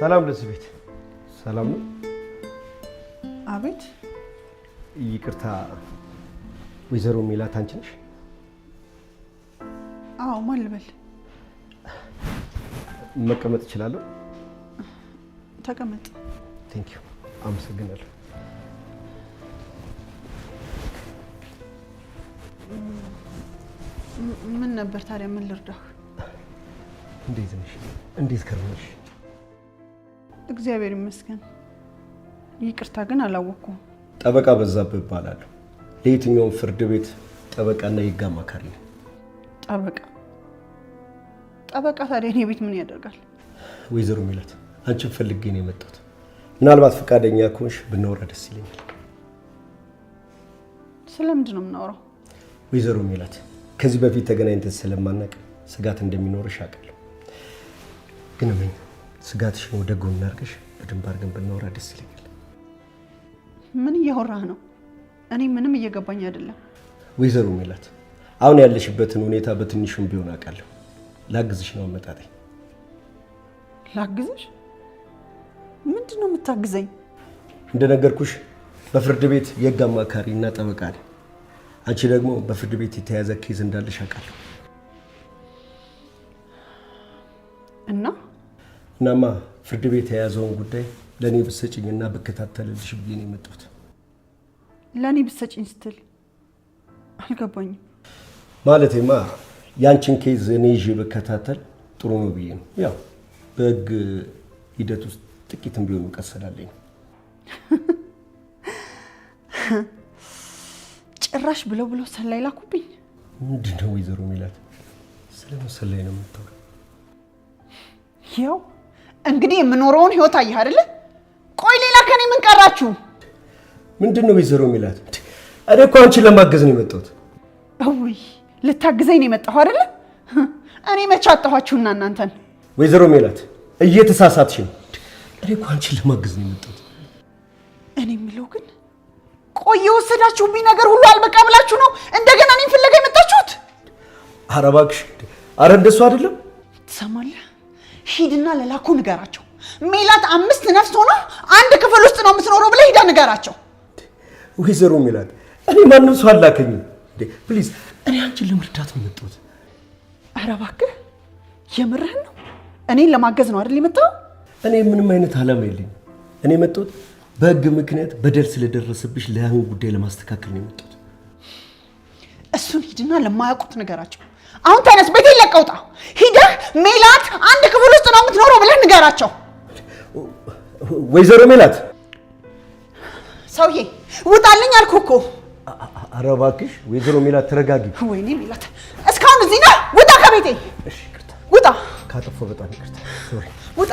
ሰላም ለዚህ ቤት ሰላም ነው? አቤት። ይቅርታ ወይዘሮ ሜላት አንቺ ነሽ? አዎ ማን ልበል? መቀመጥ እችላለሁ? ተቀመጥ። ቴንክ ዩ አመሰግናለሁ። ምን ነበር ታዲያ? ምን ልርዳህ? እንዴት ነሽ? እንዴት ከረመሽ? እግዚአብሔር ይመስገን። ይቅርታ ግን አላወኩም። ጠበቃ በዛብህ እባላለሁ። ለየትኛውም ፍርድ ቤት ጠበቃና የህግ አማካሪ ነኝ። ጠበቃ ታዲያ እኔ ቤት ምን ያደርጋል? ወይዘሮ ሜላት አንቺን ፈልጌ ነው የመጣሁት። ምናልባት ፈቃደኛ ከሆንሽ ብናወራ ደስ ይለኛል። ስለምንድን ነው የምናወራው? ወይዘሮ ሜላት ከዚህ በፊት ተገናኝተን ስለማናውቅ ስጋት እንደሚኖርሽ አውቃለሁ። ግን ምን ስጋትሽን ወደ ጎን አድርገሽ በደንብ አድርገን ብናወራ ደስ ይለኛል። ምን እያወራህ ነው? እኔ ምንም እየገባኝ አይደለም። ወይዘሮ ሜላት አሁን ያለሽበትን ሁኔታ በትንሹም ቢሆን አውቃለሁ። ላግዝሽ ነው አመጣጤ። ላግዝሽ? ምንድን ነው የምታግዘኝ? እንደነገርኩሽ በፍርድ ቤት የህግ አማካሪ እና ጠበቃ ነኝ። አንቺ ደግሞ በፍርድ ቤት የተያዘ ኬዝ እንዳለሽ አውቃለሁ። እናማ ፍርድ ቤት የያዘውን ጉዳይ ለኔ ብትሰጪኝና ብከታተልልሽ ብዬ ነው የመጣሁት። ለኔ ብትሰጪኝ ስትል አልገባኝም። ማለቴማ ያንቺን ኬዝ እኔ ይዤ ብከታተል ጥሩ ነው ብዬ ነው። ያው በህግ ሂደት ውስጥ ጥቂትም ቢሆን እውቀት ስላለኝ። ጭራሽ ብለው ሰላይ ላኩብኝ። ምንድን ነው ወይዘሮ ሜላት ስለምን ሰላይ ነው የምታወራው? ያው እንግዲህ የምኖረውን ህይወት አየህ አይደለ? ቆይ ሌላ ከኔ ምን ቀራችሁ? ምንድን ነው ወይዘሮ ሜላት? እኔ እኮ አንቺን ለማገዝ ነው የመጣሁት። እውይ ልታግዘኝ ነው የመጣሁ አይደለ? እኔ መች አጣኋችሁና እናንተን? ወይዘሮ ሜላት እየተሳሳትሽ ነው። እኔ እኮ አንቺን ለማገዝ ነው የመጣሁት። እኔ የምለው ግን ቆይ የወሰዳችሁብኝ ነገር ሁሉ አልበቃ ብላችሁ ነው እንደገና እኔን ፍለጋ የመጣችሁት? ኧረ እባክሽ፣ ኧረ እንደሱ አይደለም። ትሰማለህ? ሂድና ለላኩ ንገራቸው። ሜላት 5 ነፍስ ሆና አንድ ክፍል ውስጥ ነው የምትኖረው ብለህ ሂዳ ንገራቸው። ወይዘሮ ሜላት እኔ ማንም ሰው አላከኝም። ፕሊዝ እኔ አንቺን ለመርዳት ነው የመጣሁት። ኧረ እባክህ የምርህን ነው? እኔን ለማገዝ ነው አይደል የመጣው? እኔ ምንም አይነት ዓላማ የለኝም። እኔ የመጣሁት በህግ ምክንያት በደል ስለደረሰብሽ ለያሁን ጉዳይ ለማስተካከል ነው የመጣሁት። እሱን ሂድና ለማያውቁት ንገራቸው። አሁን ተነስ፣ ቤቴን ለቀህ ውጣ። ሂደህ ሜላት አንድ ክፍል ውስጥ ነው የምትኖረው ብለህ ንገራቸው። ወይዘሮ ሜላት ሰውዬ ውጣልኝ አልኩህ እኮ። ኧረ እባክሽ ወይዘሮ ሜላት ተረጋጊ። ወይኔ ሜላት እስካሁን እዚህ ነህ? ውጣ ከቤቴ። እሺ ይቅርታ፣ ውጣ። ካጠፋሁ በጣም ይቅርታ። ሶሪ። ውጣ።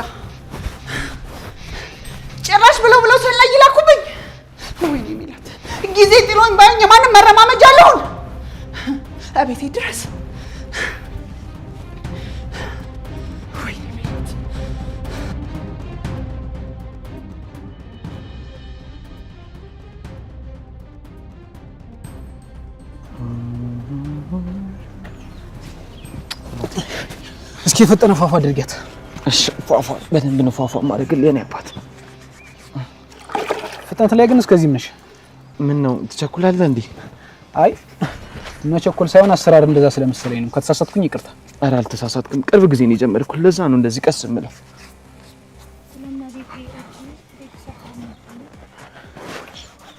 ጭራሽ ብለው ሰላይ ይላኩብኝ። ወይኔ ሜላት ጊዜ ጥሎኝ ባይኝ የማንም መረማመጃ አለሁን? አቤቴ ድረስ። ወይኔ ሜላት እስኪ የፈጠነ ፏፏ አድርጊያት። እሺ ፏፏ በደንብ ነው ፏፏ ማድረግልህ ነው ያባት። ፍጥነት ላይ ግን እስከዚህም ነሽ። ምን ነው ትቸኩላለህ እንዴ? አይ መቸኮል ሳይሆን አሰራር እንደዛ ስለመሰለኝ ነው። ከተሳሳትኩኝ ይቅርታ። ኧረ አልተሳሳትክም። ቅርብ ጊዜ ነው የጀመርኩት። ለዛ ነው እንደዚህ ቀስ የምለው።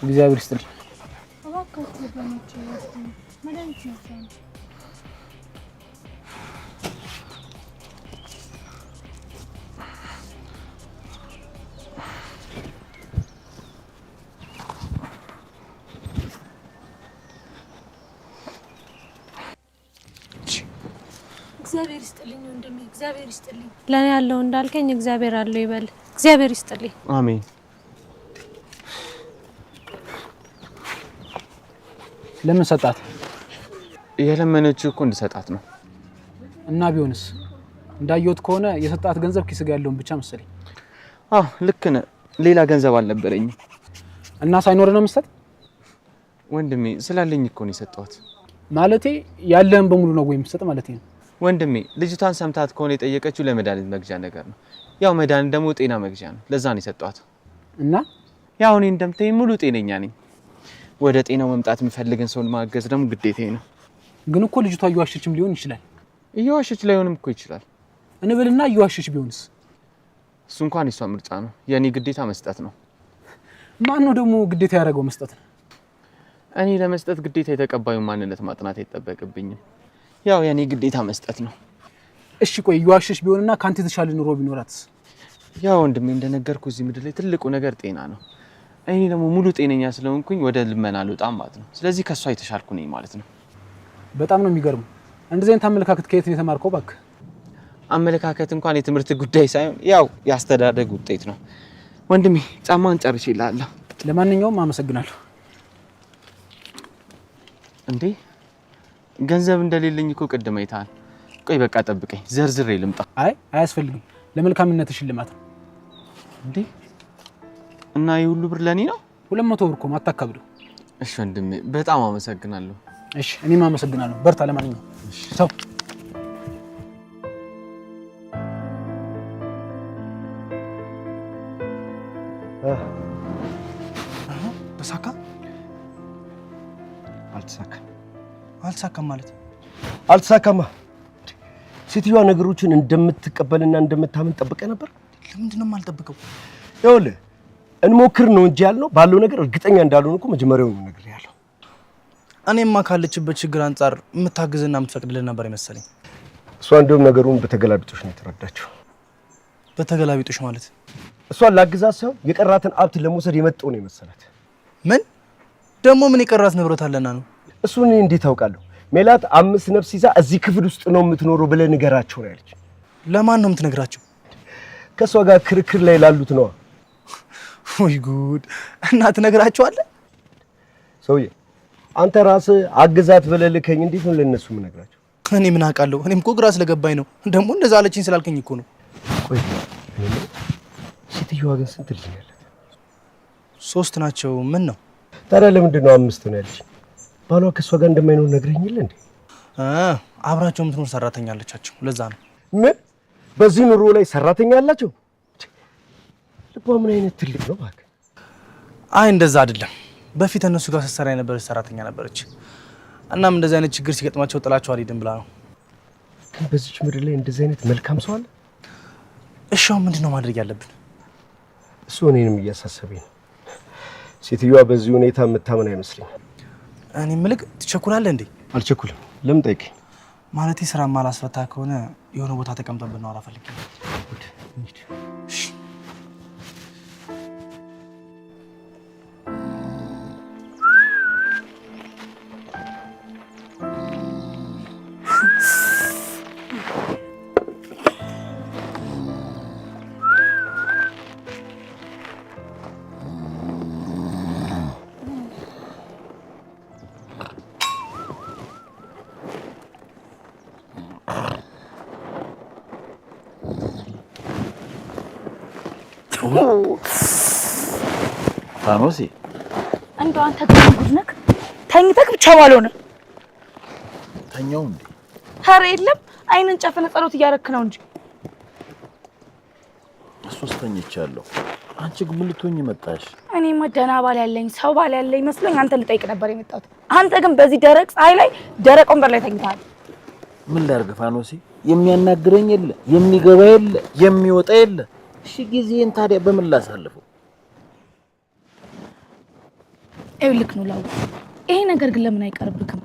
እግዚአብሔር ይስጥልኝ። እግዚአብሔር ይስጥልኝ ወንድሜ፣ እግዚአብሔር ይስጥልኝ። ለኔ ያለው እንዳልከኝ እግዚአብሔር አለው ይበል። እግዚአብሔር ይስጥልኝ። አሜን። ለምን ሰጣት? የለመነችው እኮ እንድሰጣት ነው። እና ቢሆንስ? እንዳየሁት ከሆነ የሰጣት ገንዘብ ኪስ ጋር ያለውን ብቻ መሰለኝ። አዎ ልክ ነህ። ሌላ ገንዘብ አልነበረኝም። እና ሳይኖር ነው የምትሰጥ? ወንድሜ ስላለኝ እኮ ነው የሰጠኋት። ማለቴ ያለህን በሙሉ ነው ወይ የምትሰጥ ማለት ነው? ወንድሜ ልጅቷን ሰምታት ከሆነ የጠየቀችው ለመድኃኒት መግዣ ነገር ነው። ያው መድኃኒት ደግሞ ጤና መግዣ ነው። ለዛ ነው የሰጧት። እና ያው እኔ እንደምታይ ሙሉ ጤነኛ ነኝ። ወደ ጤናው መምጣት የሚፈልግን ሰውን ማገዝ ደግሞ ግዴታዬ ነው። ግን እኮ ልጅቷ እየዋሸችም ሊሆን ይችላል። እየዋሸች ላይሆንም እኮ ይችላል። እንበልና እየዋሸች ቢሆንስ? እሱ እንኳን የሷ ምርጫ ነው። የኔ ግዴታ መስጠት ነው። ማን ነው ደግሞ ግዴታ ያደረገው መስጠት ነው? እኔ ለመስጠት ግዴታ የተቀባዩ ማንነት ማጥናት አይጠበቅብኝም። ያው የኔ ግዴታ መስጠት ነው። እሺ ቆይ እየዋሸች ቢሆንና ካንተ የተሻለ ኑሮ ቢኖራትስ? ያው ወንድሜ እንደነገርኩ እዚህ ምድር ላይ ትልቁ ነገር ጤና ነው። እኔ ደግሞ ሙሉ ጤነኛ ስለሆንኩኝ ወደ ልመና አልወጣም ማለት ነው። ስለዚህ ከሷ የተሻልኩ ነኝ ማለት ነው። በጣም ነው የሚገርመው። እንደዚህ አይነት አመለካከት ከየት ነው የተማርከው? እባክህ አመለካከት እንኳን የትምህርት ጉዳይ ሳይሆን ያው ያስተዳደግ ውጤት ነው። ወንድሜ ጫማን ጨርሼልሃለሁ። ለማንኛውም አመሰግናለሁ። እንዴ ገንዘብ እንደሌለኝ እኮ ቅድም አይተሃል። ቆይ በቃ ጠብቀኝ፣ ዘርዝሬ ልምጣ። አይ አያስፈልግም፣ ለመልካምነት ሽልማት ነው። እንዴ እና የሁሉ ብር ለኔ ነው? 200 ብር እኮ ማታካብዱ። እሺ ወንድሜ በጣም አመሰግናለሁ። እሺ እኔም አመሰግናለሁ። በርታ። ለማንኛውም ሰው ተሳካ? አልተሳካም ማለት አልተሳካማ። ሴትዮዋ ነገሮችን እንደምትቀበልና እንደምታምን ጠብቀ ነበር። ለምንድን ነው የማልጠብቀው? ይኸውልህ እንሞክር ነው እንጂ ያልነው ባለው ነገር እርግጠኛ እንዳልሆነ እኮ መጀመሪያው ነው ነገር ያለው። እኔማ ካለችበት ችግር አንፃር የምታግዝና የምትፈቅድልን ነበር ይመስለኝ። እሷ እንደውም ነገሩን በተገላቢጦሽ ነው የተረዳችው። በተገላቢጦሽ ማለት? እሷን ላግዛት ሳይሆን የቀራትን ሀብት ለመውሰድ የመጣው ነው የመሰላት። ምን ደግሞ ምን የቀራት ንብረት አለና ነው? እሱን እኔ እንዴት አውቃለሁ? ሜላት 5 ነፍስ ይዛ እዚህ ክፍል ውስጥ ነው የምትኖረው ብለህ ንገራቸው ነው ያለች። ለማን ነው የምትነግራቸው? ከእሷ ጋር ክርክር ላይ ላሉት ነው። ወይ ጉድ! እና ትነግራቸዋለህ? ሰውዬ አንተ ራስህ አግዛት ብለህ ልከኝ እንዴት ነው ለነሱ የምነግራቸው? እኔ ምን አውቃለሁ? እኔም እኮ ግራ ስለገባኝ ነው። ደግሞ እንደዛ አለችኝ ስላልከኝ እኮ ነው። ቆይ ሴትዮዋ ግን ስንት ልጅ ነው ያላት? 3 ናቸው። ምን ነው ታዲያ ለምንድን ነው 5 ነው ያለች? ባሏ ከእሷ ጋር እንደማይኖር ነግረኝ የለ እንዴ? አብራቸው የምትኖር ሰራተኛ አለቻቸው። ለዛ ነው። ምን በዚህ ኑሮ ላይ ሰራተኛ አላቸው? ልቧ ምን አይነት ትልቅ ነው እባክህ። አይ እንደዛ አይደለም። በፊት እነሱ ጋር ስትሰራ የነበረች ሰራተኛ ነበረች። እናም እንደዚህ አይነት ችግር ሲገጥማቸው ጥላቸው አልሄድም ብላ ነው። ግን በዚች ምድር ላይ እንደዚህ አይነት መልካም ሰው አለ? እሺ አሁን ምንድን ነው ማድረግ ያለብን? እሱ እኔንም እያሳሰበኝ ነው። ሴትዮዋ በዚህ ሁኔታ የምታምን አይመስለኝም። እኔ ምልክ ትቸኩላለህ እንዴ? አልቸኩልም። ለምን ጠይቀኝ? ማለቴ ስራ ማላስፈታ ከሆነ የሆነ ቦታ ተቀምጠን ብናወራ ፈልጌ ነው። እሺ ፋኖሲ እንደው አንተ ግን ጉድ ነህ። ተኝተህ ብቻ ባልሆነ ተኛው እንዴ? ኧረ የለም አይንን ጨፍነ ጸሎት እያረክ ነው እንጂ። እሱስ ተኝቻለሁ። አንቺ ግን ምን ልትሆኚ መጣሽ? እኔማ ደህና ባል ያለኝ ሰው ባል ያለኝ መስሎኝ አንተ ልጠይቅ ነበር የመጣሁት። አንተ ግን በዚህ ደረቅ ፀሐይ ላይ ደረቅ ወንበር ላይ ተኝተሃል። ምን ላድርግ ፋኖሲ? የሚያናግረኝ የለ፣ የሚገባ የለ፣ የሚወጣ የለ። እሺ ጊዜን ታዲያ በምን ላሳልፈው? ይኸውልህ ነው ላው ይሄ ነገር ግን ለምን አይቀርብክም?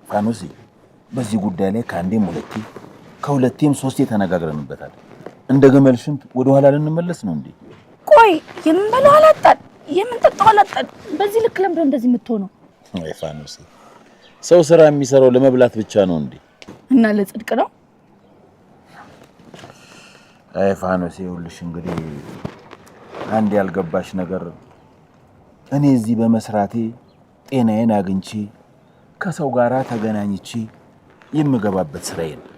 ፋኖሲ በዚህ ጉዳይ ላይ ከአንዴም ሁለቴ ከሁለቴም ሶስቴ ተነጋግረንበታል። እንደ ገመል ሽንት ወደ ኋላ ልንመለስ ነው እንዴ? ቆይ የምንበላው አላጣን፣ የምንጠጣው አላጣን። በዚህ ልክ ለምን እንደዚህ የምትሆነው? አይ ፋኖሲ ሰው ስራ የሚሰራው ለመብላት ብቻ ነው እንዴ? እና ለጽድቅ ነው? አይ ፋኖሲ ይኸውልሽ እንግዲህ አንድ ያልገባሽ ነገር እኔ እዚህ በመስራቴ ጤናዬን አግኝቼ ከሰው ጋራ ተገናኝቼ የምገባበት ስራዬ ነው።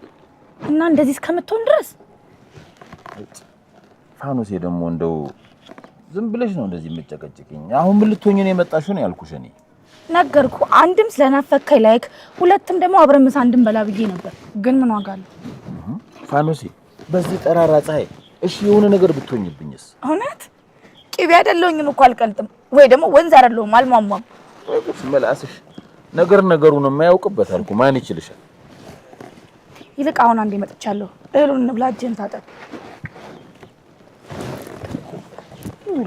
እና እንደዚህ እስከምትሆን ድረስ ፋኖሴ ደግሞ እንደው ዝም ብለሽ ነው እንደዚህ የምትጨቀጭቅኝ? አሁን ምን ልትሆኚ ነው የመጣሽው ነው ያልኩሽ። እኔ ነገርኩ። አንድም ስለናፈከኝ ላይክ፣ ሁለትም ደግሞ አብረን ምሳ እንድንበላ ብዬ ነበር። ግን ምን ዋጋ አለው? ፋኖሴ በዚህ ጠራራ ፀሐይ እሺ የሆነ ነገር ብትሆኝብኝስ? እውነት ቅቤ አይደለሁኝ እኮ አልቀልጥም፣ ወይ ደግሞ ወንዝ አይደለሁም አልሟሟም። ወይስ መላስሽ ነገሩን የማያውቅበት አልኩ። ማን ይችልሻል? ይልቅ አሁን አንዴ መጥቻለሁ። እህሉን እንብላ፣ እጅህን ታጠብ።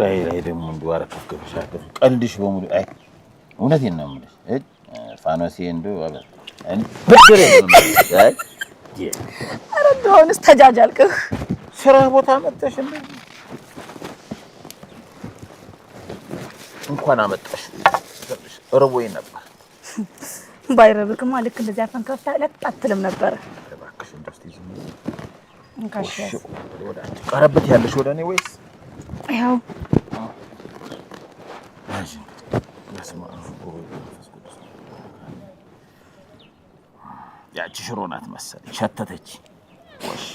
ላይ ደግሞ እንደው አረከፍከሽ ቀልድሽ በሙሉ አይ እውነቴን ነው የምልሽ። ፋኖሴ እንደው ብድር አይ ኧረ እንደውንስ ተጃጃልክህ። ስራ ቦታ መጣሽ እንኳን አመጣሽ። እርቦኝ ነበር። ባይረብክማ ልክ እንደዚህ አፈን ከፍታ አትልም ነበር። እባክሽ እንደው እስቲ ዝም እንካሽ ወዳጅ ቀረበት ያለሽ ወደ እኔ ወይስ ያው ያቺ ሽሮ ናት መሰለኝ ሸተተች። ወሽ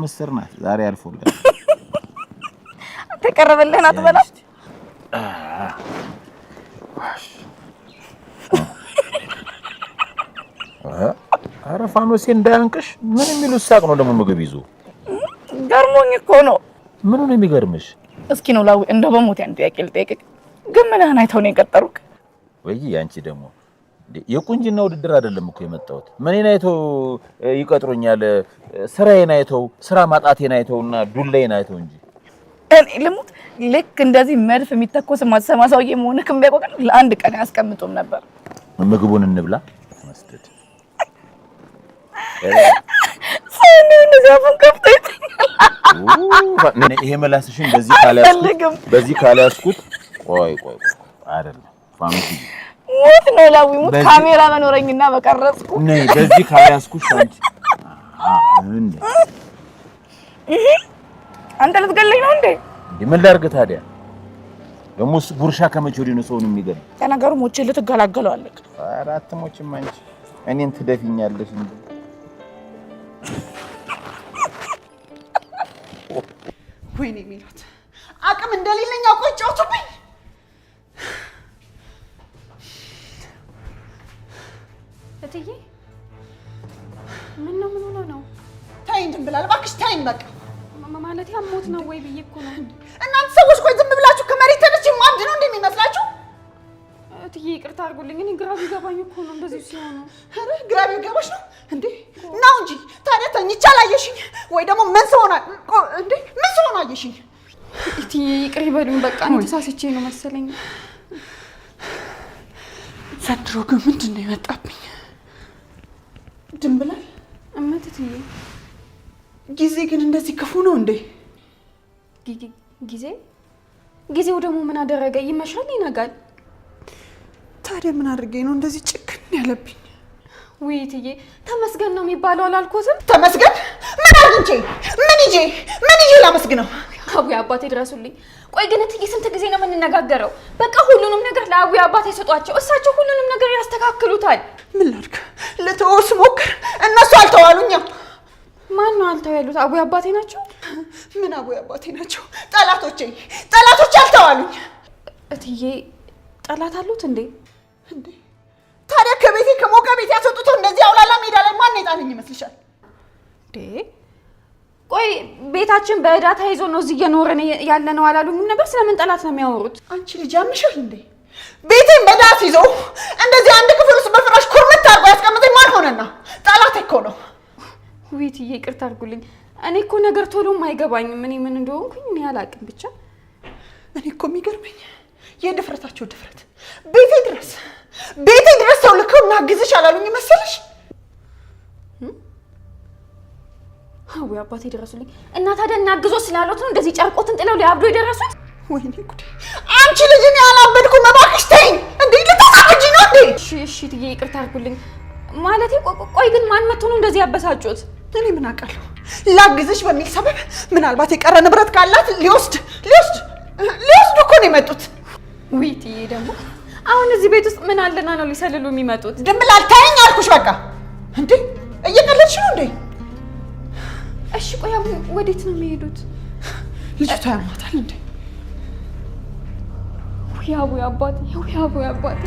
ምስር ናት ዛሬ አልፎልኝ ተቀረበልህ ናት በላ ኧረ ፋኖሴ እንዳያንቅሽ። ምን የሚሉት ሳቅ ነው ደግሞ ምግብ ይዞ? ገርሞኝ እኮ ነው። ምኑ ነው የሚገርምሽ? እስኪ ነው ላው እንደው በሞት ያን ጥያቄ ልጠይቅህ። ግን ምንህን አይተው ነው የቀጠሩክ? ወይ ያንቺ ደግሞ የቁንጅና ውድድር አይደለም እኮ የመጣሁት። ምኔን አይተው ይቀጥሩኛል? ስራዬን አይተው፣ ስራ ማጣቴን አይተውና ዱላዬን አይተው እንጂ እኔ ልሙት ልክ እንደዚህ መድፍ የሚተኮስ ማሰማ ሰውዬ መሆንክም ቢያውቅ ለአንድ ቀን ያስቀምጡም ነበር። ምግቡን እንብላ መስደድ ሰውኔው እንደዚህ አፉን ከፍቶ ይሄ መላስሽን በዚህ ካልያዝኩት ቆይ አይደለም ፋሚሊ ሞት ነው ላዊ ሞት ካሜራ መኖረኝና በቀረጽኩ ነይ በዚህ ካልያዝኩሽ አንቺ እንዴ አንተ ልትገለኝ ነው እንዴ? ምን ላድርግ ታዲያ? ደሞስ ጉርሻ ከመቼ ወዲህ ነው ሰውን የሚገል? ለነገሩ ሞቼ ልትገላገለው አለክ። ኧረ አትሞችም አንቺ እኔን ትደፊኛለሽ እንዴ? ወይኔ ሚላት አቅም እንደሌለኝ አውቀው ጫውቱብኝ። እትዬ ምን ሆኖ ነው? ታይን ድንብላል እባክሽ ታይን። በቃ ማለት ያሞት ነው ወይ ብዬ እኮ ነው። እናንተ ሰዎች ቆይ ዝም ብላችሁ ከመሬት ተነስቼ ማብድ ነው እንደሚመስላችሁ? እትዬ ይቅርታ አድርጉልኝ። እኔ ግራ ቢገባኝ እኮ ነው እንደዚህ ሲሆን። አረ ግራ ቢገባሽ ነው እንዴ? ነው እንጂ ታዲያ ተኝቼ አላየሽኝ ወይ ደግሞ ምን ሰሆና እንዴ? ምን ሰሆና አየሽኝ? እትዬ ይቅር ይበሉኝ። በቃ ነው ተሳስቼ ነው መሰለኝ። ዘንድሮ ግን ምንድን ነው የመጣብኝ? ድንብላል እመት እትዬ ጊዜ ግን እንደዚህ ክፉ ነው እንዴ? ጊዜው ደግሞ ምን አደረገ? ይመሻል ይነጋል። ታዲያ ምን አድርጌ ነው እንደዚህ ጭክን ያለብኝ? ውይ እትዬ ተመስገን ነው የሚባለው አላልኩትም? ተመስገን ምን አግኝቼ ምን ይዤ ላመስግነው? አቡዬ አባቴ ድረሱልኝ። ቆይ ግን እትዬ ስንት ጊዜ ነው የምንነጋገረው? በቃ ሁሉንም ነገር ለአቡዬ አባቴ ሰጧቸው። እሳቸው ሁሉንም ነገር ያስተካክሉታል። ምን ላድርግ? ልተወው ስሞክር እነሱ አልተዋሉኝም። ማን ነው አልተው ያሉት? አቡዬ አባቴ ናቸው። ምን አቡዬ አባቴ ናቸው? ጠላቶቼ አልተዋሉኝ። እትዬ ጠላት አሉት እንዴ? ታዲያ ከቤቴ ከሞቀ ቤት ያስወጡት እንደዚህ አውላላ ሜዳ ላይ ማን የጣለኝ ይመስልሻል? ቆይ ቤታችን በዕዳ ተይዞ ነው እዚህ እየኖረን ያለ ነው አላሉኝም ነበር? ስለምን ጠላት ነው የሚያወሩት? አንቺ ልጅ ያምሻል እንዴ? ቤቴን በዕዳ ይዞ እንደዚህ አንድ ክፍል ውስጥ በፍራሽ ኩርምት አድርጎ ያስቀምጠኝ ማን ሆነና? ጠላት እኮ ነው። ውይ እትዬ ይቅርታ አድርጉልኝ። እኔ እኮ ነገር ቶሎም አይገባኝም። እኔ ምን እንደሆንኩኝ እኔ አላውቅም። ብቻ እኔ እኮ የሚገርመኝ የድፍረታቸው ድፍረት ቤቴ ድረስ ሰው ልከው እናግዝሽ አላሉኝ መሰለሽ? አቡዬ አባቴ ድረሱልኝ። እና ታዲያ እናግዞ ስላሉት ነው እንደዚህ ጨርቆትን ጥለው ሊያብዱ የደረሱት? ወይኔ ጉዴ! አንቺ ልጅ እኔ አላበድኩም። እባክሽ ተይኝ። እንዴ ልታሳብጂ ነው እንዴ? እሺ እትዬ ይቅርታ አድርጉልኝ። ማለቴ ቆይ ግን ማን መጥቶ ነው እንደዚህ ያበሳጩት? እኔ ምን አውቃለሁ? ላግዝሽ በሚል ሰበብ ምናልባት የቀረ ንብረት ካላት ሊወስድ እኮ ነው የመጡት። ውይ እትዬ ደግሞ አሁን እዚህ ቤት ውስጥ ምን አለና ነው ሊሰልሉ የሚመጡት? ድንብላል ተይኝ አልኩሽ። በቃ እንዴ እየቀለድሽ ነው እንዴ? እሺ ቆይ ወዴት ነው የሚሄዱት? ልጅቷ ያማታል እንዴ? ውይ አቡዬ አባቴ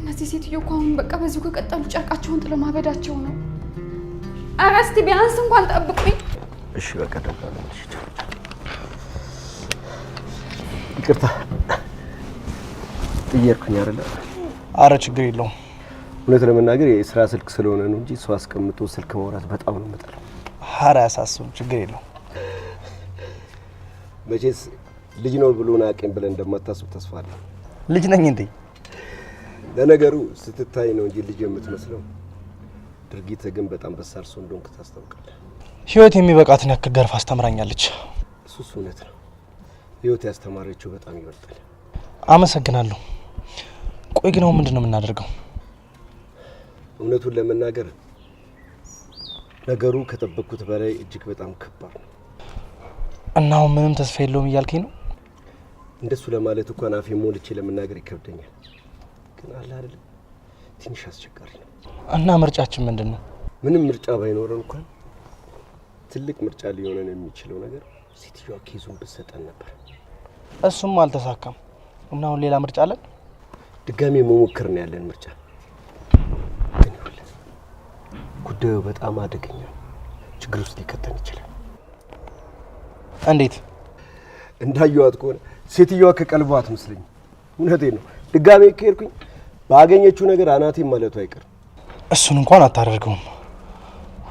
እነዚህ ሴትዮ እኮ አሁን በቃ በዚሁ ከቀጠሉ ጨርቃቸውን ጥለው ማበዳቸው ነው። ኧረ እስቲ ቢያንስ እንኳን ጠብቁኝ። እሺ በቃ ደምጣለሁ። ይቅርታ ጥየርኩኝ አይደለ? አረ ችግር የለውም። እውነት ለመናገር የስራ ስልክ ስለሆነ ነው እንጂ ሰው አስቀምጦ ስልክ ማውራት በጣም ነው የምጠላው። አረ አያሳስብም፣ ችግር የለውም። መቼስ ልጅ ነው ብሎ ናቀኝ ብለን እንደማታስብ ተስፋ አለ። ልጅ ነኝ እንዴ? ለነገሩ ስትታይ ነው እንጂ ልጅ የምትመስለው፣ ድርጊት ግን በጣም በሳል ሰው እንደሆንክ ታስታውቃለህ። ህይወት የሚበቃትን ያክል ገርፋ አስተምራኛለች። እሱስ እውነት ነው። ህይወት ያስተማረችው በጣም ይበልጣል። አመሰግናለሁ። ቆይ ግን አሁን ምንድን ነው የምናደርገው? እውነቱን ለመናገር ነገሩ ከጠበቅኩት በላይ እጅግ በጣም ከባድ ነው። እና አሁን ምንም ተስፋ የለውም እያልከኝ ነው? እንደሱ ለማለት እንኳን አፌ ሞልቼ ለመናገር ይከብደኛል። ግን አለ አይደል ትንሽ አስቸጋሪ ነው። እና ምርጫችን ምንድን ነው? ምንም ምርጫ ባይኖረን እንኳን ትልቅ ምርጫ ሊሆነን የሚችለው ነገር ሴትዮዋ ኬዙን ብትሰጠን ነበር። እሱም አልተሳካም። እና አሁን ሌላ ምርጫ አለን? ድጋሜ መሞከር ነው ያለን ምርጫ። ግን ጉዳዩ በጣም አደገኛ ነው። ችግር ውስጥ ሊከተን ይችላል። እንዴት? እንዳየዋት ከሆነ ሴትዮዋ ከቀልቧ አትመስለኝም። እውነቴን ነው። ድጋሜ ከሄድኩኝ ባገኘችው ነገር አናቴን ማለቱ አይቀርም። እሱን እንኳን አታደርገውም።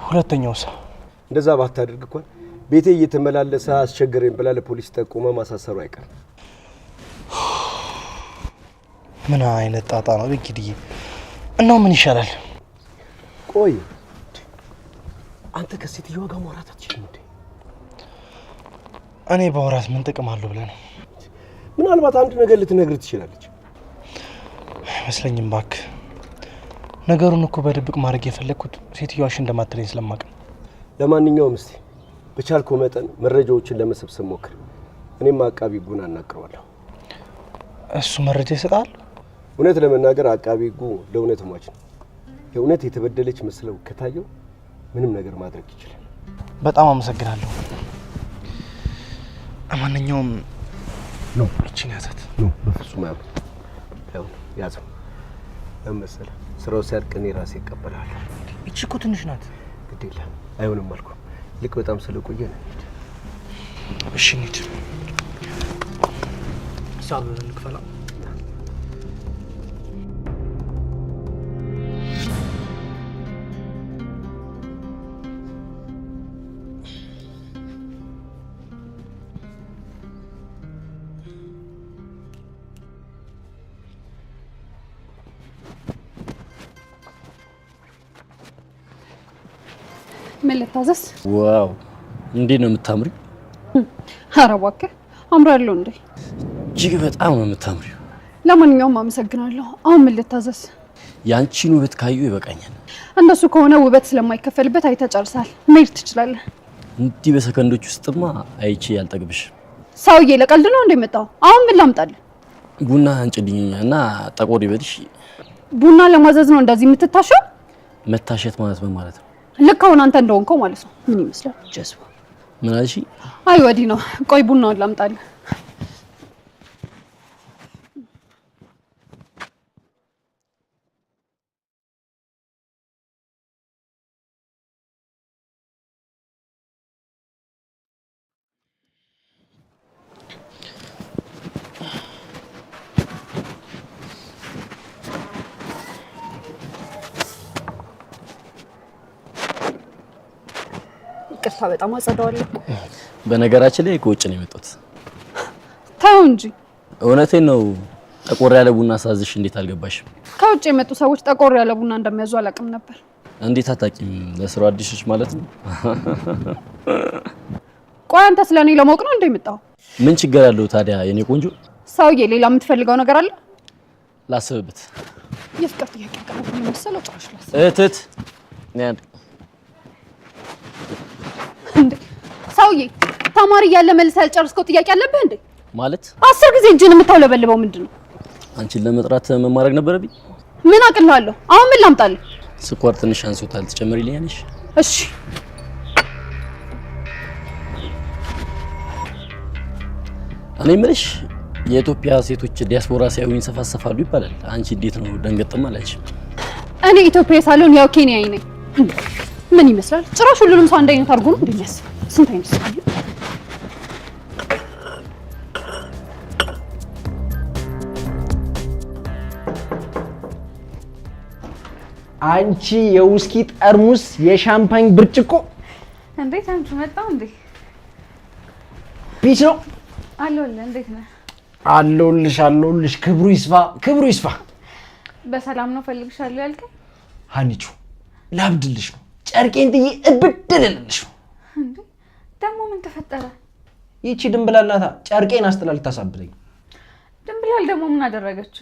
ሁለተኛውስ? እንደዛ ባታደርግ እንኳን ቤቴ እየተመላለሰ አስቸገረኝ ብላ ለፖሊስ ጠቁማ ማሳሰሩ አይቀርም። ምን አይነት ጣጣ ነው በጊድዬ? እና ምን ይሻላል? ቆይ አንተ ከሴትዮዋ ጋር ማውራት አትችልም እንዴ? እኔ ባወራት ምን ጥቅም አለው ብለህ ነው? ምናልባት አንድ ነገር ልትነግር ትችላለች። አይመስለኝም እባክህ። ነገሩን እኮ በድብቅ ማድረግ የፈለግኩት ሴትዮዋሽ እንደማትለኝ ስለማውቅ። ለማንኛውም እስቲ በቻልከው መጠን መረጃዎችን ለመሰብሰብ ሞክር። እኔም አቃቢ ሕጉን አናግረዋለሁ። እሱ መረጃ ይሰጣል? እውነት ለመናገር አቃቢ ሕጉ ለእውነት ሟች ነው። የእውነት የተበደለች መስለው ከታየው ምንም ነገር ማድረግ ይችላል። በጣም አመሰግናለሁ። ማንኛውም ነው እቺን ያዛት ነው። በፍጹም አይሆንም። ያው ያዘው ለምሳሌ ስራው ሲያልቅ እኔ ራሴ እቀበላለሁ። እቺ እኮ ትንሽ ናት። ግድ የለም አይሆንም አልኩ። ልክ በጣም ስለቆየ ነው። እሺ እንሂድ። ሳብ እንክፈላ። ምን ልታዘዝ? ዋው እንዴት ነው የምታምሪ! ኧረ እባክህ አምራለሁ እንዴ? እጅግ በጣም ነው የምታምሪው። ለማንኛውም አመሰግናለሁ። አሁን ምን ልታዘዝ? ያንቺን ውበት ካየሁ ይበቃኛል። እንደሱ ከሆነ ውበት ስለማይከፈልበት አይተህ ጨርሳል። መሄድ ትችላለህ። እንዲህ በሰከንዶች ውስጥማ አይቼ ያልጠግብሽ። ሰውዬ ለቀልድ ነው እንደ መጣው? አሁን ምን ላምጣልህ? ቡና አንጭልኝ እና ጠቆር ይበልሽ። ቡና ለማዘዝ ነው እንደዚህ የምትታሸው? መታሸት ማለት ምን ማለት ነው? ልክ አሁን አንተ እንደሆንከው ማለት ነው። ምን ይመስላል? ጀስባ ምን አልሽ? አይ ወዲህ ነው። ቆይ ቡናውን ላምጣልህ። ይቅርታ በጣም አጸዳዋለሁ። በነገራችን ላይ ከውጭ ነው የመጣሁት። ተው እንጂ። እውነቴን ነው። ጠቆር ያለ ቡና ሳዝሽ እንዴት አልገባሽም? ከውጭ የመጡ ሰዎች ጠቆር ያለ ቡና እንደሚያዙ አላውቅም ነበር። እንዴት አታውቂም? ለስራው አዲሶች ማለት ነው። ቆይ አንተ ስለኔ ለማወቅ ነው እንደምጣው? ምን ችግር አለው ታዲያ የኔ ቆንጆ? ሰውዬ ሌላ የምትፈልገው ነገር አለ? ላስብበት። የፍቅር ጥያቄ አቀረብኩኝ መሰለው። ጭራሽ ላስብ። እህት እንዴ ሰውዬ ተማሪ እያለ መልሰህ ያልጨረስከው ጥያቄ አለብህ እንዴ? ማለት 10 ጊዜ እጅን የምታውለበልበው ምንድን ነው? አንቺን ለመጥራት ምን ማድረግ ነበረብኝ? ምን አቅልሃለሁ? አሁን ምን ላምጣልህ? ስኳር ትንሽ አንሶታል፣ ትጨምሪልኛለሽ? እሺ እኔ የምልሽ የኢትዮጵያ ሴቶች ዲያስፖራ ሲያዩ ይንሰፋሰፋሉ ይባላል። አንቺ እንዴት ነው ደንገጥም አላልሽ? እኔ ኢትዮጵያ ሳልሆን ያው ኬንያዊ ነኝ። ምን ይመስላል? ጭራሽ ሁሉንም ሰው አንድ አይነት አድርጎ ነው እንደሚያስብ። ስንት አይነት ሰው አለ? አንቺ የውስኪ ጠርሙስ የሻምፓኝ ብርጭቆ እንዴት አንቺ መጣ እንዴ? ፒስ ነው አለሁልህ። እንዴት ነህ? አለሁልሽ። ክብሩ ይስፋ። በሰላም ነው ፈልግሻለሁ ያልከኝ? ሀኒቹ ላብድልሽ ነው። ጨርቄን ጥዬ እብድልልሽ ነው። እንዴ ደግሞ ምን ተፈጠረ? ይቺ ድንብላል ናታ ጨርቄን አስጥላ ልታሳብደኝ። ድንብላል ደግሞ ምን አደረገች?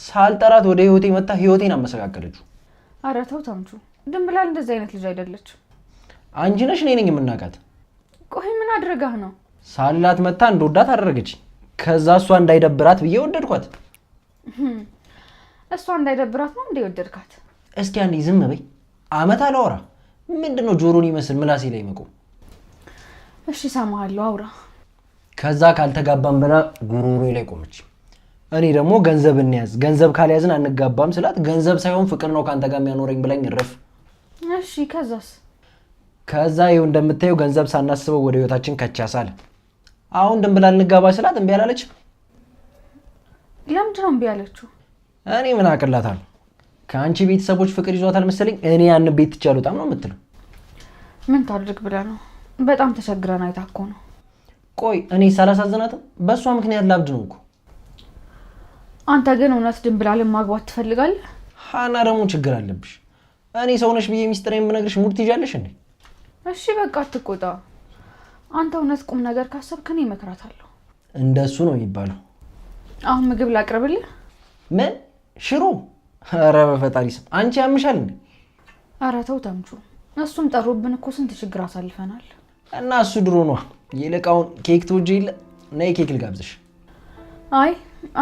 ሳልጠራት ወደ ህይወቴ መጣ ህይወቴን አመሰቃቀለችው። ኧረ ተው ተምቹ፣ ድንብላል እንደዚህ አይነት ልጅ አይደለች። አንቺ ነሽ እኔ ነኝ የምናውቃት። ቆይ ምን አድርጋህ ነው? ሳላት መጣ እንደወዳት አደረገች። ከዛ እሷ እንዳይደብራት ብዬ ወደድኳት። እሷ እንዳይደብራት ነው እንደ ወደድካት? እስኪ አንዴ ዝም በይ። አመት አላወራ ምንድነው ጆሮን ይመስል ምላሴ ላይ መቆም? እሺ ሰማሃለሁ፣ አውራ። ከዛ ካልተጋባም ብላ ጉሮሮዬ ላይ ቆመች። እኔ ደግሞ ገንዘብ እንያዝ፣ ገንዘብ ካልያዝን አንጋባም ስላት ገንዘብ ሳይሆን ፍቅር ነው ካንተ ጋር የሚያኖረኝ ብላኝ እረፍ። እሺ ከዛስ? ከዛ ይኸው እንደምታየው ገንዘብ ሳናስበው ወደ ህይወታችን ከቻሳለ። አሁን ድንብላል እንጋባ ስላት እምቢ አላለች። ለምንድን ነው እምቢ ያለችው? እኔ ምን አቅላታለሁ? ከአንቺ ቤተሰቦች ፍቅር ይዟታል መሰለኝ። እኔ ያን ቤት ትቻሉ በጣም ነው የምትለው። ምን ታድርግ ብላ ነው? በጣም ተቸግረን አይታ እኮ ነው። ቆይ እኔ ሳላሳዝናትም በእሷ ምክንያት ላብድ ነው እኮ። አንተ ግን እውነት ድንብላልን ማግባት ትፈልጋለህ? ሀና ደግሞ ችግር አለብሽ። እኔ ሰውነሽ ብዬ ሚስጥሬን ብነግርሽ ሙድ ትይዣለሽ እንዴ? እሺ በቃ አትቆጣ። አንተ እውነት ቁም ነገር ካሰብክ እኔ እመክራታለሁ። እንደሱ ነው የሚባለው። አሁን ምግብ ላቅርብልህ? ምን ሽሮ? ኧረ በፈጣሪ ስም አንቺ ያምሻል እንዴ? ኧረ ተው ተምቹ፣ እሱም ጠሩብን እኮ ስንት ችግር አሳልፈናል። እና እሱ ድሮ ነዋ። ይልቃውን ኬክ ትወጂ የለ? ነይ ኬክ ልጋብዝሽ። አይ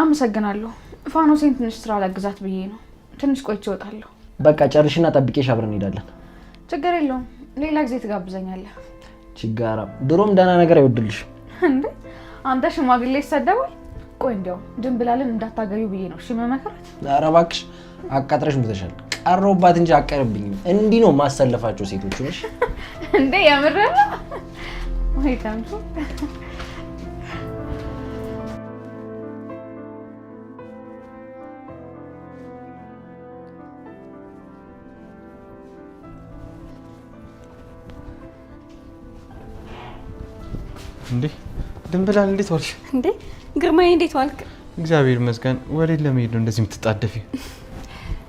አመሰግናለሁ። ፋኖሴን ትንሽ ስራ ላግዛት ብዬ ነው። ትንሽ ቆይቼ እወጣለሁ። በቃ ጨርሽና ጠብቄሽ አብረን እንሄዳለን። ችግር የለውም። ሌላ ጊዜ ትጋብዘኛለህ። ችጋራ ድሮም ደህና ነገር አይወድልሽ እንዴ? አንተ ሽማግሌ ይሰደባል። ቆይ እንዲያው ድንብላልን እንዳታገቢው ብዬ ነው እሺ መመከራት። ኧረ እባክሽ አቃጥረሽ ሙተሻል። ቀረውባት እንጂ አቀርብኝም። እንዲህ ነው ማሰለፋቸው ሴቶቹ ነሽ እንዴ? ያምራል ወይ ታንቱ? እንዴ ድንብላል እንዴት ዋልሽ? እንዴ ግርማዬ እንዴት ዋልክ? እግዚአብሔር ይመስገን። ወዴት ለመሄድ ነው እንደዚህ የምትጣደፊ?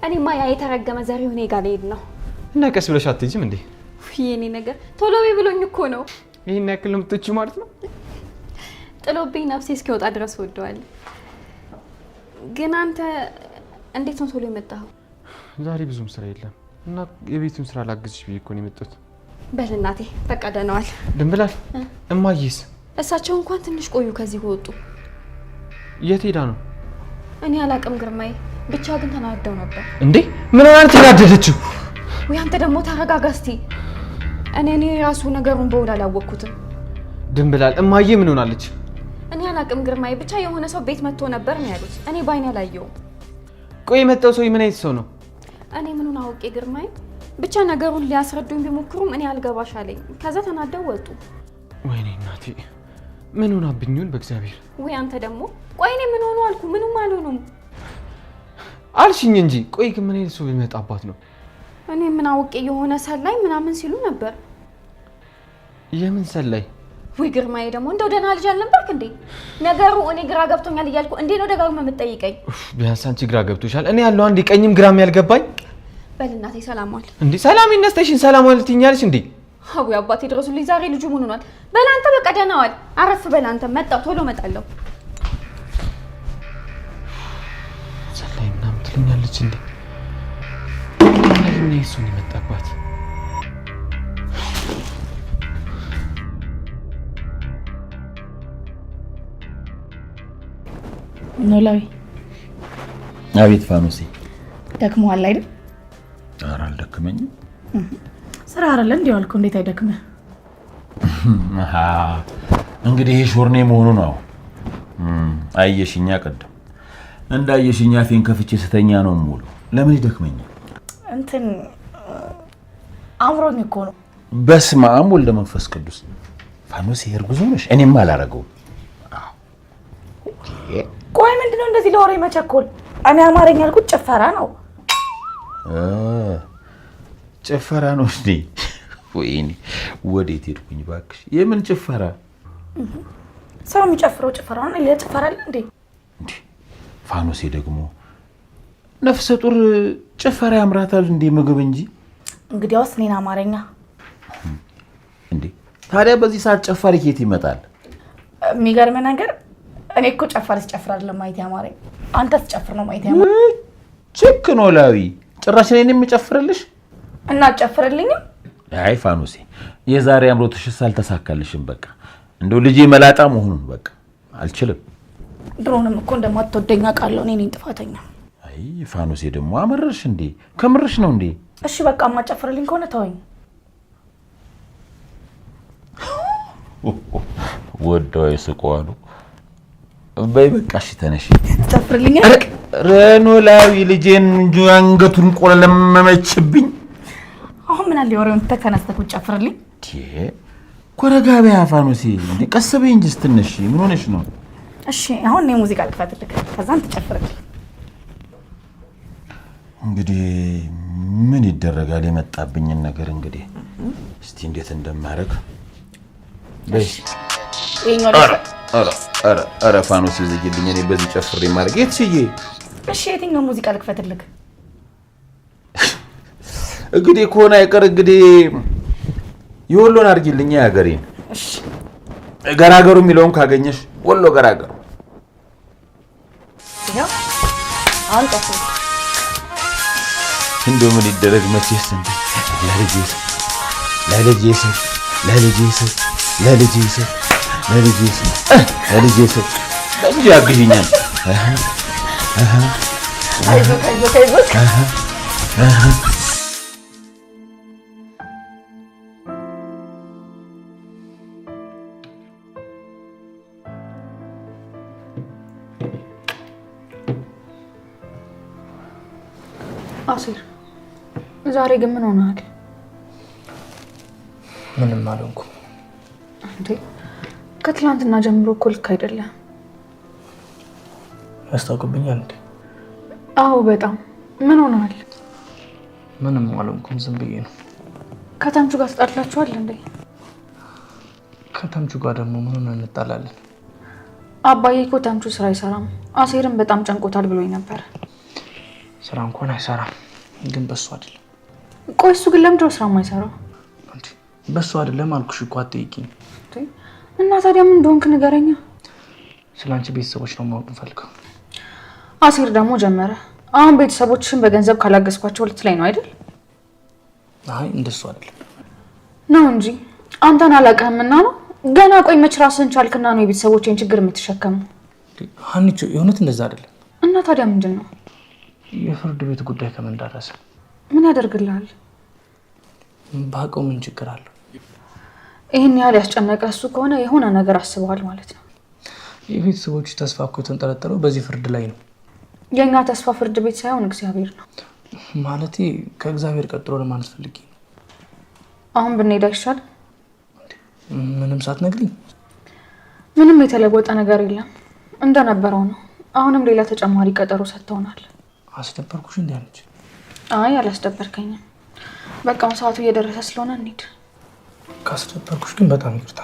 እኔማ ያ የተረገመ ዘሪው እኔ ጋር ልሄድ ነው። እና ቀስ ብለሽ አትሄጂም እንዴ? የኔ ነገር ቶሎ በይ ብሎኝ እኮ ነው። ይሄን ያክል ነው የምትችይው ማለት ነው? ጥሎብኝ ነፍሴ እስኪወጣ ድረስ ወደዋለሁ። ግን አንተ እንዴት ነው ቶሎ የመጣኸው? ዛሬ ብዙም ስራ የለም እና የቤቱን ስራ ላግዝሽ ብዬ እኮ ነው የመጣሁት። በል እናቴ በቃ ደህና ዋል። ድንብላል እማዬስ? እሳቸው እንኳን ትንሽ ቆዩ ከዚህ ወጡ። የት ሄዳ ነው? እኔ አላቅም ግርማዬ፣ ብቻ ግን ተናደው ነበር። እንዴ ምን ሆነ ተናደደችው? ወይ አንተ ደግሞ ተረጋጋ እስቲ። እኔ ራሱ ነገሩን በውል አላወቅኩትም። ድንብላል እማዬ ምን ሆናለች? እኔ አላቅም ግርማዬ፣ ብቻ የሆነ ሰው ቤት መጥቶ ነበር ነው ያሉት። እኔ ባይኔ አላየሁም። ቆይ የመጣው ሰው ምን አይነት ሰው ነው? እኔ ምኑን አውቄ ግርማዬ፣ ብቻ ነገሩን ሊያስረዱኝ ቢሞክሩም እኔ አልገባሽ አለኝ። ከዛ ተናደው ወጡ። ወይኔ እናቴ ምን ሆናብኝ ይሁን በእግዚአብሔር። ወይ አንተ ደግሞ ቆይ እኔ ምን ሆኖ አልኩ? ምንም አልሆኑም አልሽኝ እንጂ። ቆይ ግን ምን አይነት ሰው ቢመጣባት ነው? እኔ ምን አውቄ የሆነ ሰላይ ምናምን ሲሉ ነበር። የምን ሰላይ? ወይ ግርማዬ ደግሞ እንደው ደህና ልጅ አልነበርክ እንዴ? ነገሩ እኔ ግራ ገብቶኛል እያልኩ እንዴ ነው ደጋግመህ የምትጠይቀኝ? ቢያንስ አንቺ ግራ ገብቶሻል። እኔ ያለው አንድ ቀኝም ግራም ያልገባኝ። በል እናቴ ሰላም ዋል። እንዴ ሰላም ይነስተሽን ሰላም ዋል ትኛለሽ እንዴ? አው አባቴ ድረሱልኝ፣ ዛሬ ልጁ ምን ሆኗል? በል አንተ በቃ ደህና ዋል። አረፍ በል አንተ። መጣሁ ቶሎ እመጣለሁ። ሰላይ ምናምን ትለኛለች እንዴ? እኔ እሱን የመጣባት ኖላዊ። አቤት ፋኖሴ። ደክሞሃል አይደል? ኧረ አልደከመኝም። ስራ አይደል እንዴ ያልኩ? እንዴት አይደክምህ? እንግዲህ ይሄ ሾርኔ መሆኑ ነው። አየሽኛ ቀደም እንዳየሽኛ ፌን ከፍቼ ስተኛ ነው ሙሉ። ለምን ይደክመኛል? እንትን አምሮኝ እኮ ነው። በስመ አብ ወልደ መንፈስ ቅዱስ። ፋኖስ እርጉዝ ነሽ? እኔም አላረገው። ቆይ ምንድነው እንደዚህ ለወሬ መቸኮል? እኔ አማርኛ ያልኩት ጭፈራ ነው። ጭፈራ ነው እንዴ? ወይኔ ወዴት ሄድኩኝ እባክሽ? የምን ጭፈራ? ሰው የሚጨፍረው ጭፈራ ነው። ሌላ ጭፈራ አለ እንዴ? ፋኖሴ ደግሞ ነፍሰ ጡር ጭፈራ ያምራታል እንዴ? ምግብ እንጂ። እንግዲያውስ እኔን አማርኛ እንዴ? ታዲያ በዚህ ሰዓት ጨፋሪ ከየት ይመጣል? የሚገርም ነገር እኔ እኮ ጨፋሪ ስጨፍር አይደለም ማየት ያማረኝ፣ አንተ ስጨፍር ነው ማየት ያማረኝ። ችክ ኖላዊ ጭራሽ እኔን የምጨፍርልሽ እና አትጨፍርልኝም? አይ ፋኖሴ የዛሬ አምሮትሽስ አልተሳካልሽም። በቃ እንደው ልጄ መላጣ መሆኑን በቃ አልችልም። ድሮንም እኮ እንደማትወደኝ አውቃለሁ። እኔ ነኝ ጥፋተኛ። አይ ፋኖሴ ደግሞ አመረርሽ እንዴ? ከምርሽ ነው እንዴ? እሺ በቃ ማጨፍርልኝ ከሆነ ተወኝ። ወደው ይስቋሉ። በይ በቃ እሺ ተነሺ። ትጨፍርልኛል? ረኖላዊ ልጄን እንጂ አንገቱን ቆለመመችብኝ። አሁን ምን አለ ወሬውን ተከነስተህ ጨፍርልኝ። ኮረጋቢያ ፋኖሴ እንዴ ቀስ በይ እንጂ ትንሽ ምን ሆነሽ ነው? እሺ አሁን እኔ ሙዚቃ ልክፈትልህ፣ ከዛን ትጨፍርልኝ። እንግዲህ ምን ይደረጋል? የመጣብኝን ነገር እንግዲህ እስቲ እንዴት እንደማረግ በይ። ኧረ ፋኖሴ ዝጊልኝ። እኔ በዚህ ጨፍሬ ማድረግ የት ስዬ? እሺ የትኛው ሙዚቃ ልክፈትልህ? እንግዲህ ከሆነ አይቀር እንግዲህ የወሎን አድርጊልኝ የሀገሬን። እሺ ገራገሩ የሚለውን ካገኘሽ ወሎ ገራገሩ። ያው አሁን ጨፍር። እንደው ምን ይደረግ መቼስ እንዴ ለልጄስ እንጂ ያግዥኛል። አይዞህ አሲር ዛሬ ግን ምን ሆነሃል? ምንም አልሆንኩም። እንዴ ከትላንትና ጀምሮ እኮ ልክ አይደለም። ያስታውቅብኛል እንዴ? አዎ በጣም። ምን ሆነሃል? ምንም አልሆንኩም፣ ዝም ብዬ ነው። ከተምቹ ጋር ተጣላችኋል እንዴ? ከተምቹ ጋር ደግሞ ምን ሆነ እንጣላለን? አባዬ እኮ ተምቹ ስራ አይሰራም፣ አሲርም በጣም ጨንቆታል ብሎኝ ነበር። ስራ እንኳን አይሰራም፣ ግን በሱ አይደለም። ቆይ እሱ ግን ለምንድነው ስራ የማይሰራው? በሱ አይደለም አልኩሽ እኮ አትጠይቂኝ። እና ታዲያ ምን እንደሆንክ ንገረኛ። ስላንቺ ቤተሰቦች ነው ማወቅ ፈልገው። አሲር ደግሞ ጀመረ። አሁን ቤተሰቦችሽን በገንዘብ ካላገዝኳቸው ልትለኝ ነው አይደል? አይ እንደሱ አይደለም ነው እንጂ አንተን አላውቅህምና ነው። ገና ቆይ መች ራስህን ቻልክና ነው የቤተሰቦቼን ችግር የምትሸከመው? ሀኒቾ የእውነት እንደዛ አይደለም። እና ታዲያ ምንድን ነው? የፍርድ ቤት ጉዳይ ከምን ደረሰ? ምን ያደርግልሃል? ባውቀው ምን ችግር አለው? ይህን ያህል ያስጨነቀ እሱ ከሆነ የሆነ ነገር አስበዋል ማለት ነው። የቤተሰቦቹ ተስፋ እኮ የተንጠለጠለው በዚህ ፍርድ ላይ ነው። የእኛ ተስፋ ፍርድ ቤት ሳይሆን እግዚአብሔር ነው። ማለቴ ከእግዚአብሔር ቀጥሎ ለማለት ፈልጌ ነው። አሁን ብንሄድ አይሻልም? ምንም ሳትነግሪኝ? ምንም የተለወጠ ነገር የለም፣ እንደነበረው ነው። አሁንም ሌላ ተጨማሪ ቀጠሮ ሰጥተውናል። አስደበርኩሽ እንዴ አለች? አይ አላስደበርከኝም። በቃ ሰዓቱ እየደረሰ ስለሆነ እንሂድ። ካስደበርኩሽ ግን በጣም ይቅርታ።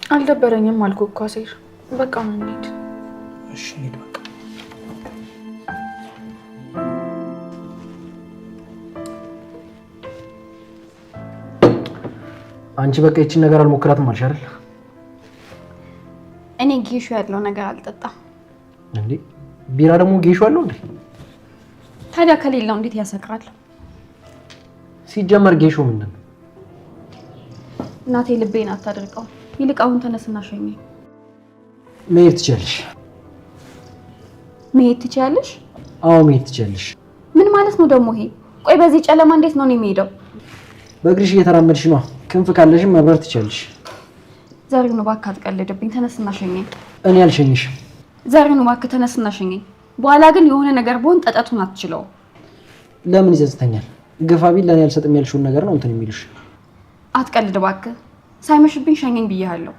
አልደበረኝም አልኩ እኮ አሴር። በቃ ነው እንሂድ። እሺ እንሂድ በቃ። አንቺ በቃ ይቺን ነገር አልሞክራትም አልሽ አይደል? እኔ ጌሾ ያለው ነገር አልጠጣም። እንዴ ቢራ ደግሞ ጌሾ አለው እንዴ? ታዲያ ከሌላው እንዴት ያሰክራል? ሲጀመር ጌሾ ምንድን ነው? እናቴ ልቤን አታድርቀው። ይልቅ አሁን ተነስና ሸኘኝ። መሄድ ትችያለሽ። መሄድ ትችያለሽ? አዎ መሄድ ትችያለሽ። ምን ማለት ነው ደግሞ ይሄ? ቆይ በዚህ ጨለማ እንዴት ነው የሚሄደው? በእግርሽ እየተራመድሽ ነው። ክንፍ ካለሽም መብረር ትችያለሽ። ዛሬውን እባክህ አትቀልድብኝ። ተነስና ሸኘኝ። እኔ አልሸኝሽም። ዛሬውን እባክህ ተነስና ሸኘኝ። በኋላ ግን የሆነ ነገር ብሆን ጠጠቱን አትችለውም። ለምን ይጸጽተኛል? ግፋ ቢል ለኔ አልሰጥም ያልሽውን ነገር ነው እንትን የሚሉሽ። አትቀልድ እባክህ። ሳይመሽብኝ ሸኘኝ ብዬሃለሁ።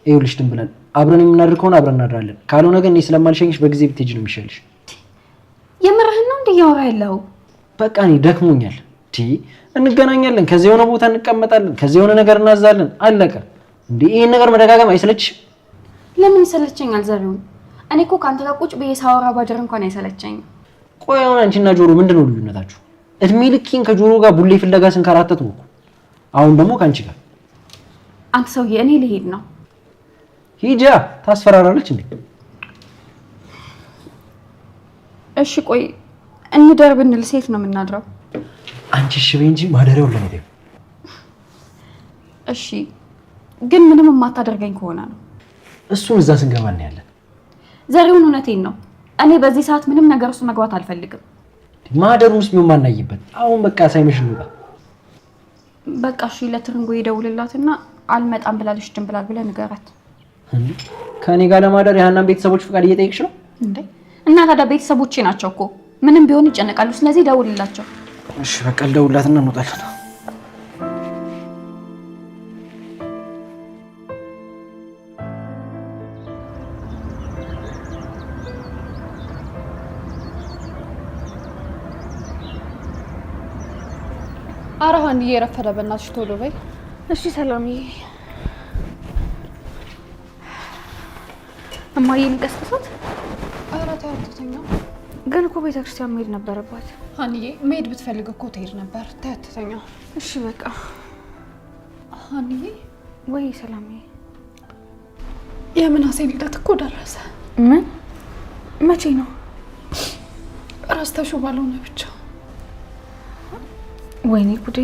ይኸውልሽ ድንብላል፣ አብረን የምናድር ከሆነ አብረን እናድራለን። ካልሆነ ግን እኔ ስለማልሸኝሽ በጊዜ ብትሄጂ ነው የሚሻልሽ። የምርህን ነው እንዴ እያወራ ያለው? በቃ እኔ ደክሞኛል። እንገናኛለን፣ ከዚህ የሆነ ቦታ እንቀመጣለን፣ ከዚህ የሆነ ነገር እናዛለን። አለቀ እንዴ? ይሄን ነገር መደጋገም አይሰለችሽም? ለምን ይሰለቸኛል ዘሪሁን? እኔ እኮ ከአንተ ጋር ቁጭ ብዬ ሳወራ ባድር እንኳን አይሰለቸኝም። ቆይ አሁን አንቺና ጆሮ ምንድነው ልዩነታችሁ? እድሜ ልኬን ከጆሮ ጋር ቡሌ ፍለጋ ስንከራተት ነው። አሁን ደግሞ ከአንቺ ጋር። አንተ ሰውዬ እኔ ልሄድ ነው። ሂጃ። ታስፈራራለች እንዴ? እሺ ቆይ እንደር ብንል ሴት ነው የምናድረው? አንቺ እሺ በይ እንጂ ማደሪያው ለኔ። እሺ ግን ምንም የማታደርገኝ ከሆነ ነው። እሱን እዛ ስንገባ እናያለን። ዘሪሁን እውነቴን ነው። እኔ በዚህ ሰዓት ምንም ነገር ውስጥ መግባት አልፈልግም። ማደሩን ውስጥ ቢሆን ማናይበት። አሁን በቃ ሳይመሽ እንውጣ። በቃ እሺ ለትርንጎ ይደውልላትና አልመጣም ብላለች ድንብላል ብለህ ንገራት። ከኔ ጋር ለማደር የሀናን ቤተሰቦች ፍቃድ እየጠየቅሽ ነው እንዴ? እና ታዲያ ቤተሰቦቼ ናቸው እኮ ምንም ቢሆን ይጨነቃሉ። ስለዚህ ደውልላቸው። እሺ በቃ ልደውልላትና እንወጣለን። አራሃን እየረፈደ በእናትሽ ቶሎ በይ። እሺ ሰላምዬ። እማዬን ቀስቅሳት። ኧረ ተያትተኛ። ግን እኮ ቤተክርስቲያን መሄድ ነበረባት። ሀንዬ መሄድ ብትፈልግ እኮ ትሄድ ነበር። ተያትተኛ። እሺ በቃ ሀንዬ። ወይ ሰላምዬ። የምናሴ ልደት እኮ ደረሰ። ምን? መቼ ነው? ራስተሹ ባልሆነ ብቻ። ወይኔ ጉዴ፣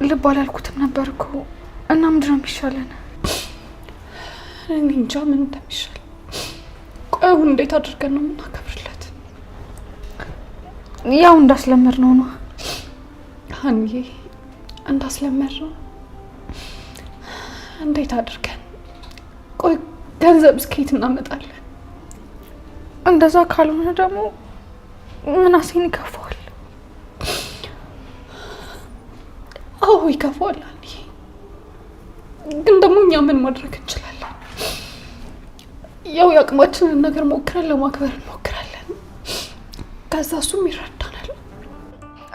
ልብ አላልኩትም ነበር እኮ። እና ምንድን ነው የሚሻለን? እኔ እንጃ ምን እንደሚሻል። ቆይ አሁን እንዴት አድርገን ነው የምናከብርለት? ያው እንዳስለመድ ነው ነው ሀንዬ፣ እንዳስለመድ ነው። እንዴት አድርገን? ቆይ ገንዘብ እስከየት እናመጣለን? እንደዛ ካልሆነ ደግሞ ምናሴን ይከፋዋል። አዎ ይከፋዋል። ግን ደግሞ እኛ ምን ማድረግ እንችላለን? ያው የአቅማችንን ነገር ሞክረን ለማክበር እንሞክራለን። ከዛ እሱም ይረዳናል።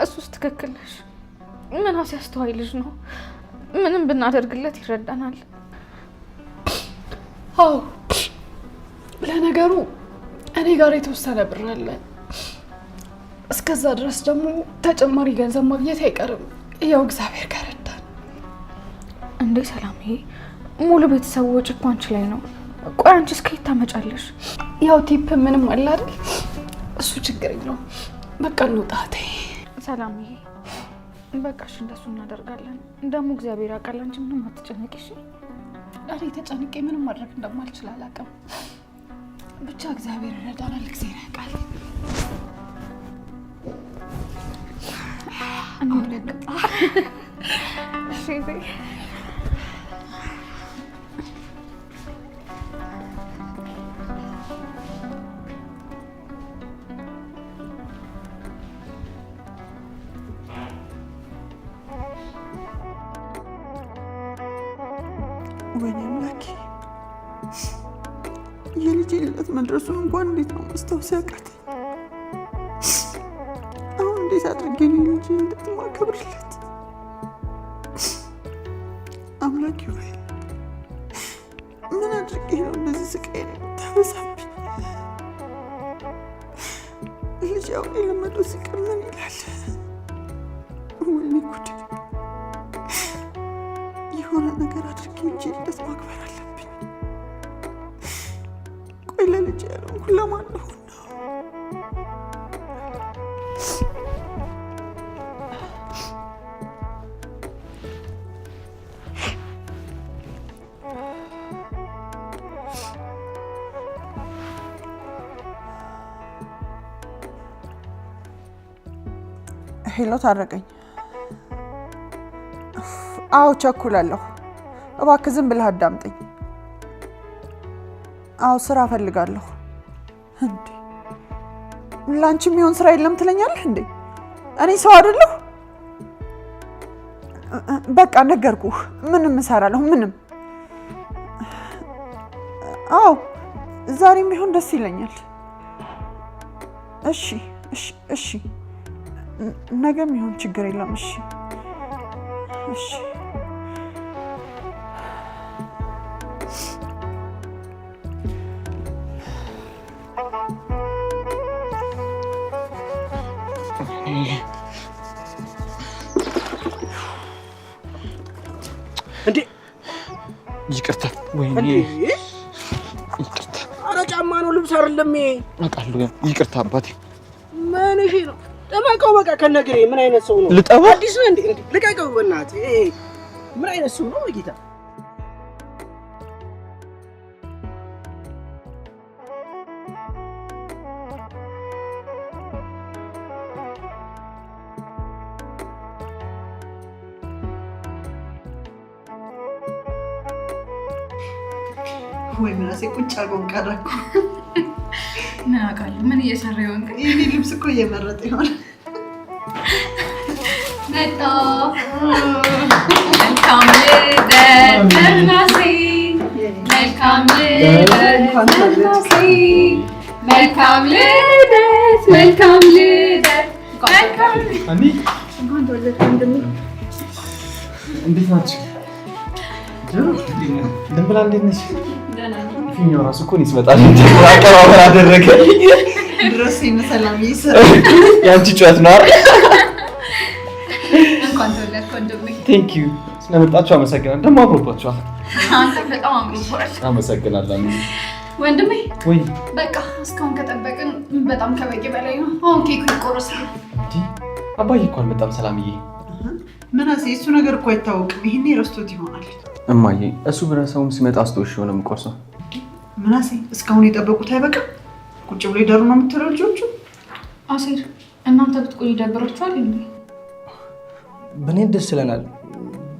እሱስ ትክክል ነሽ። ምናሴ አስተዋይ ልጅ ነው። ምንም ብናደርግለት ይረዳናል። አዎ ለነገሩ እኔ ጋር የተወሰነ ብር አለ። እስከዛ ድረስ ደግሞ ተጨማሪ ገንዘብ ማግኘት አይቀርም። ያው እግዚአብሔር ከረዳን። እንዴ ሰላምዬ፣ ሙሉ ቤተሰቡ ወጪ እኮ አንቺ ላይ ነው። ቆይ አንቺስ ከየት ታመጫለሽ? ያው ቲፕ ምንም አለ አይደል? እሱ ችግር የለውም። በቃ እንውጣት ሰላምዬ። በቃሽ፣ እንደሱ እናደርጋለን። ደግሞ እግዚአብሔር ያውቃል። አንቺ ምንም አትጨነቂ እሺ? እኔ ተጨንቄ ምንም ማድረግ እንደማልችል አላውቅም። ብቻ እግዚአብሔር ይረዳናል። እግዚአብሔር ያውቃል። ወይኔ አምላኬ፣ የልጄ ልደት መድረሱን እንኳን እንዴት ነው ማስታወስ ያቃተኝ? አሁን እንዴት አድርጌ ነው የልጄ ልደት ማከብርለት? አምላኬ ሆይ ምን አድርጌ ነው እንደዚህ ስቃይ ነው የምታበዛብኝ? ልጄ አሁን የለመደው ሲቀር ምን ይላል? ወይኔ ጉዴ! የሆነ ነገር አድርጌ እንጂ ልደት ማክበር አለብኝ። ቆይ ለልጄ ያልሆንኩ ለማን ልሆን ነው? ሄሎ ታረቀኝ። አዎ ቸኩላለሁ። እባክህ ዝም ብለህ አዳምጠኝ። አዎ ስራ እፈልጋለሁ። እንዴ ላንቺ የሚሆን ስራ የለም ትለኛለህ እንዴ? እኔ ሰው አይደለሁ? በቃ ነገርኩህ። ምንም እሰራለሁ ምንም። አዎ ዛሬም ቢሆን ደስ ይለኛል። እሺ እሺ እሺ ነገም ይሁን ችግር የለም። እሺ እሺ እንዴ ይቅርታ። ወይኔ ይቅርታ። ኧረ ጫማ ነው ልብስ አይደለም። አውቃለሁ። ይቅርታ አባቴ። ምን እሺ ነው? ጠበቀው በቃ ከነገሬ። ምን አይነት ሰው ነው? ልጠበው? አዲስ ነው እንዴ? ልቀቀው በእናትህ። ምን አይነት ሰው ነው ጌታ? ወይ ምናሴ ቁጭ አርጎን ቀረኩ። ምን አውቃለሁ ምን እየሰራ ይሆን? ይሄ ልብስ እኮ እየመረጠ ይሆን? መጣ። መልካም ልደት ምናሴ፣ መልካም ልደት ምናሴ፣ መልካም ልደት፣ መልካም ልደት። እንኳን ተወለድክ ወንድሜ። እንዴት ናችሁ? ደምብላ እንዴት ነሽ? ፊኛው ራሱ እኮ ይስመጣል እንጂ አቀባበል አደረገልኝ። ድረስ ሰላም ይሰራ። ያንቺ ጩኸት ነው አይደል? እንኳን ተወለድክ ወንድሜ። ቴንክ ዩ ስለመጣችሁ አመሰግናለሁ። ደግሞ አምሮባችኋል። አንተ በጣም አምሮባል። አመሰግናለሁ ወንድሜ። ወይ በቃ እስካሁን ከጠበቅን በጣም ከበቂ በላይ ነው። አሁን ኬኩ ይቆረሳል። አባዬ እኮ አልመጣም። ሰላምዬ ምናሴ እሱ ነገር እኮ አይታወቅም። ይሄኔ ረስቶት ይሆናል። እማዬ እሱ ብረሰውም ሲመጣ አስቶሽ ሆነ የምቆርሰው። ምናሴ እስካሁን የጠበቁት አይበቃም? ቁጭ ብሎ ይደሩ ነው የምትለው ልጆቹ? አሴር እናንተ ብትቆይ ይደብራችኋል እንዴ? ብንሄድ ደስ ይለናል፣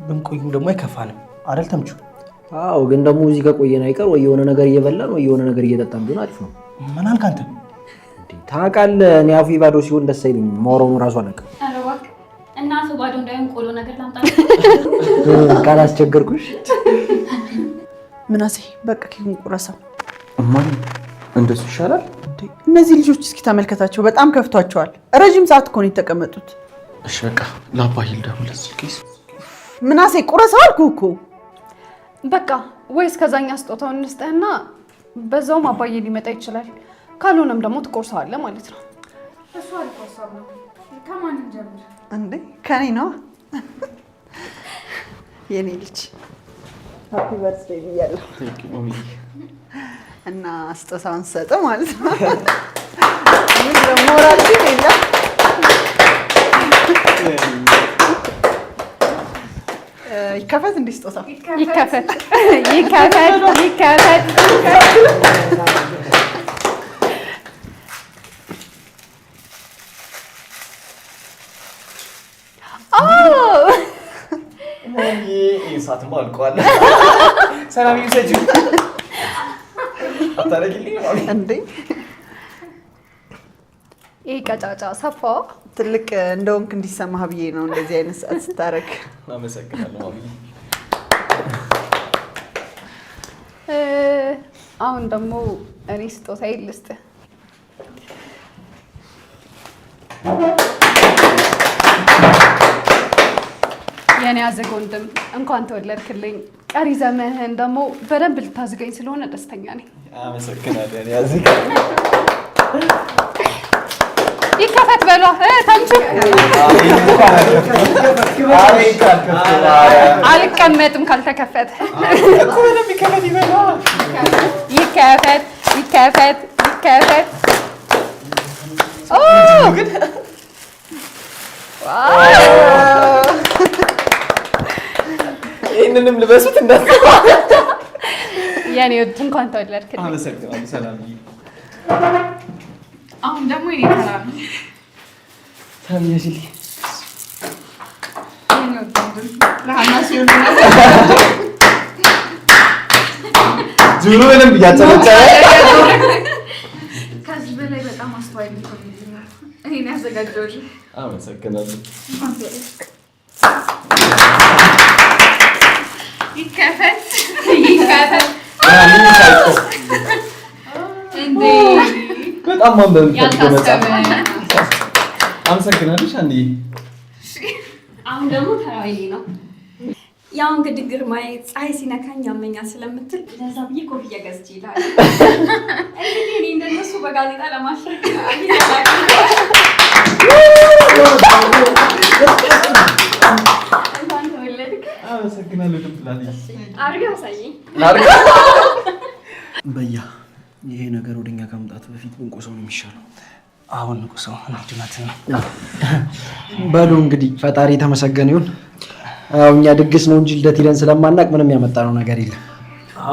ብንቆይም ደግሞ አይከፋንም አይደል ተምቹ? አዎ፣ ግን ደግሞ እዚህ ከቆየን አይቀር ወይ የሆነ ነገር እየበላን ወይ የሆነ ነገር እየጠጣን ቢሆን አሪፍ ነው። ምን አልክ አንተ? ታውቃለህ፣ እኔ አፉ ባዶ ሲሆን ደስ አይለኝም። ማውራውን እራሱ አላውቅም። ኧረ እባክህ እና አፉ ባዶ እንዳይሆን ቆሎ ነገር ላምጣ ካላስቸገርኩሽ። ምናሴ በቃ ኬኩን ቁረሰው። እማዬ እንደሱ ይሻላል። እነዚህ ልጆች እስኪ ተመልከታቸው፣ በጣም ከፍቷቸዋል። ረጅም ሰዓት እኮ ነው የተቀመጡት። እሺ በቃ ለአባዬ ልደውልለት ስልኬስ። ምናሴ ቁረሰው አልኩህ እኮ። በቃ ወይስ ከዛኛ ስጦታውን እንስጠህና በዛውም አባዬ ሊመጣ ይችላል። ካልሆነም ደግሞ ትቆርሰዋለህ ማለት ነው። እሱ አሪፍ ሀሳብ ነው። ከማን እንጀምር እንዴ? ከኔ ነው የኔ ልጅ። ሃፒ በርዝዴይ ብያለሁ እና ስጦታውን ሰጠ ማለት ነው። ምን ለሞራል ይላ ይከፈት እንዴ? ስጦታው ይከፈት ይከፈት ይከፈት። ሰዓትማ አልቋል። ሰላም ይሰጂ አታረጊልኝ እንዴ? ይሄ ቀጫጫ ሰፋ ትልቅ እንደውም እንዲሰማህ ብዬ ነው እንደዚህ አይነት ሰዓት ስታረግ። አመሰግናለሁ ማሚ። አሁን ደግሞ እኔ ስጦታዬን ልስጥህ። የኔ አዘግ ወንድም እንኳን ተወለድክልኝ። ቀሪ ዘመንህን ደግሞ በደንብ ልታዝገኝ ስለሆነ ደስተኛ ነኝ። አመሰግናለሁ። የኔ አዘግ ይከፈት በሏ ተምቹ። አልቀመጥም ካልተከፈተ። ይከፈት ይከፈት ይከፈት። ይህንንም ልበሱት እንዳትገባ። የኔ ውድ እንኳን ተወለድክልኝ። አመሰግናለሁ ሰላምዬ። አሁን ደግሞ የኔ ተራ ነው። ታምያሽልኝ የኔ ውድ ወንድም ለሃና ሲሆን ዙሩ ምንም እያጨበጨበ ከዚህ በላይ በጣም አስተዋይ ልትሆን ይችላል። እኔን ያዘጋጀሁልህ። አመሰግናለሁ። ይከፈት እንዴ! በጣም ማንበብ መጽሐፍ አመሰግናለሁ አንዴ። አሁን ደግሞ ተራዬ ነው። ያው እንግዲህ ግርማዬ ፀሐይ ሲነካኝ ያመኛል ስለምትል ለዛ ብዬ ኮፍያ ገዝቼ ይላል። እንግዲህ እኔ እንደነሱ በጋዜጣ ለማሸግ እንኳን ተወለድክ። አመሰግናለሁ። ድምጥላለች አድርገህ አሳየኝ። በያ ይሄ ነገር ወደኛ ከመምጣቱ በፊት ብንቆሰው ነው የሚሻለው። አሁን ንቁሰው ልጅነት ነው። በሉ እንግዲህ ፈጣሪ የተመሰገነ ይሁን። እኛ ድግስ ነው እንጂ ልደት ሄደን ስለማናቅ ምንም ያመጣነው ነገር የለም።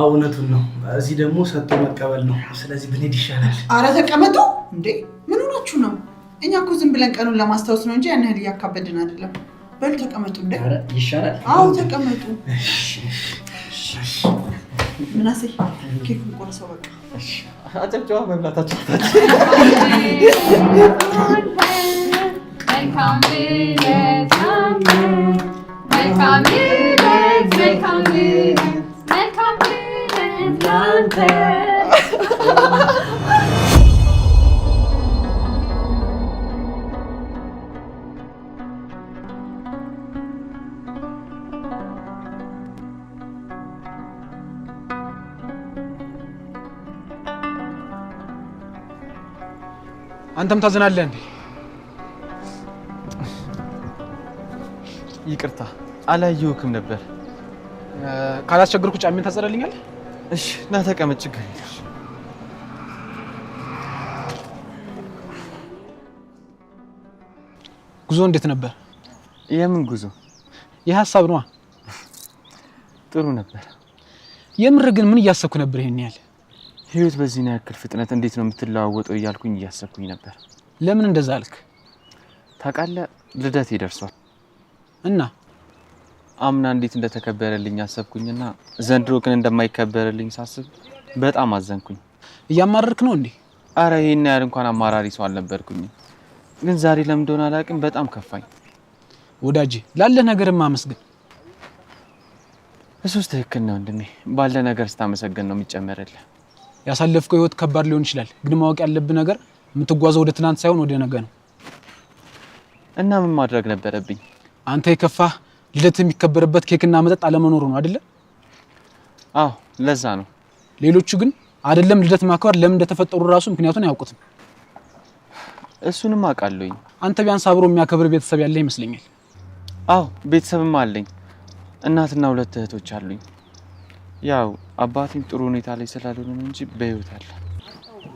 እውነቱን ነው። እዚህ ደግሞ ሰጥቶ መቀበል ነው። ስለዚህ ብንሄድ ይሻላል። አረ ተቀመጡ እንዴ! ምን ሆናችሁ ነው? እኛ እኮ ዝም ብለን ቀኑን ለማስታወስ ነው እንጂ ያን ያህል እያካበድን አይደለም። በሉ ተቀመጡ እንዴ! አረ ይሻላል። አዎ ተቀመጡ። ምናሴ ኬኩን ቆርሰው በቃ። አጨብጨባ መብላታችሁ መልካም ልደት መልካም ልደት መልካም ልደት መልካም ልደት ላንተ። አንተም ታዝናለህ እንዴ? ይቅርታ አላየሁህም ነበር። ካላስቸገርኩ ጫሜን ታጸዳልኛለህ? እሺ ና ተቀመጥ። ችግር የለም። ጉዞ እንዴት ነበር? የምን ጉዞ? የሀሳብ ነዋ። ጥሩ ነበር። የምር ግን ምን እያሰብኩ ነበር? ይሄን ያህል ህይወት በዚህ ያክል ፍጥነት እንዴት ነው የምትለዋወጠው እያልኩኝ እያሰብኩኝ ነበር። ለምን እንደዛ አልክ? ታውቃለህ ልደቴ ደርሷል እና አምና እንዴት እንደተከበረልኝ አሰብኩኝና ዘንድሮ ግን እንደማይከበረልኝ ሳስብ በጣም አዘንኩኝ። እያማረርክ ነው እንዴ? አረ ይሄን ያህል እንኳን አማራሪ ሰው አልነበርኩኝ። ግን ዛሬ ለምን እንደሆነ አላውቅም በጣም ከፋኝ። ወዳጄ ላለ ነገርማ አመስግን። እሱስ ትክክል ነው ወንድሜ። ባለ ነገር ስታመሰግን ነው የሚጨመርልህ። ያሳለፍከው ህይወት ከባድ ሊሆን ይችላል፣ ግን ማወቅ ያለብህ ነገር የምትጓዘው ወደ ትናንት ሳይሆን ወደ ነገ ነው። እና ምን ማድረግ ነበረብኝ? አንተ የከፋህ ልደት የሚከበርበት ኬክና መጠጥ አለመኖሩ ነው አይደለ? አዎ ለዛ ነው። ሌሎቹ ግን አይደለም ልደት ማክበር ለምን እንደተፈጠሩ ራሱ ምክንያቱን አያውቁትም። እሱንም አውቃለሁኝ። አንተ ቢያንስ አብሮ የሚያከብር ቤተሰብ ያለ ይመስለኛል። አዎ ቤተሰብም አለኝ። እናትና 2 እህቶች አሉኝ። ያው አባቴም ጥሩ ሁኔታ ላይ ስላልሆነ ነው እንጂ በህይወት አለ።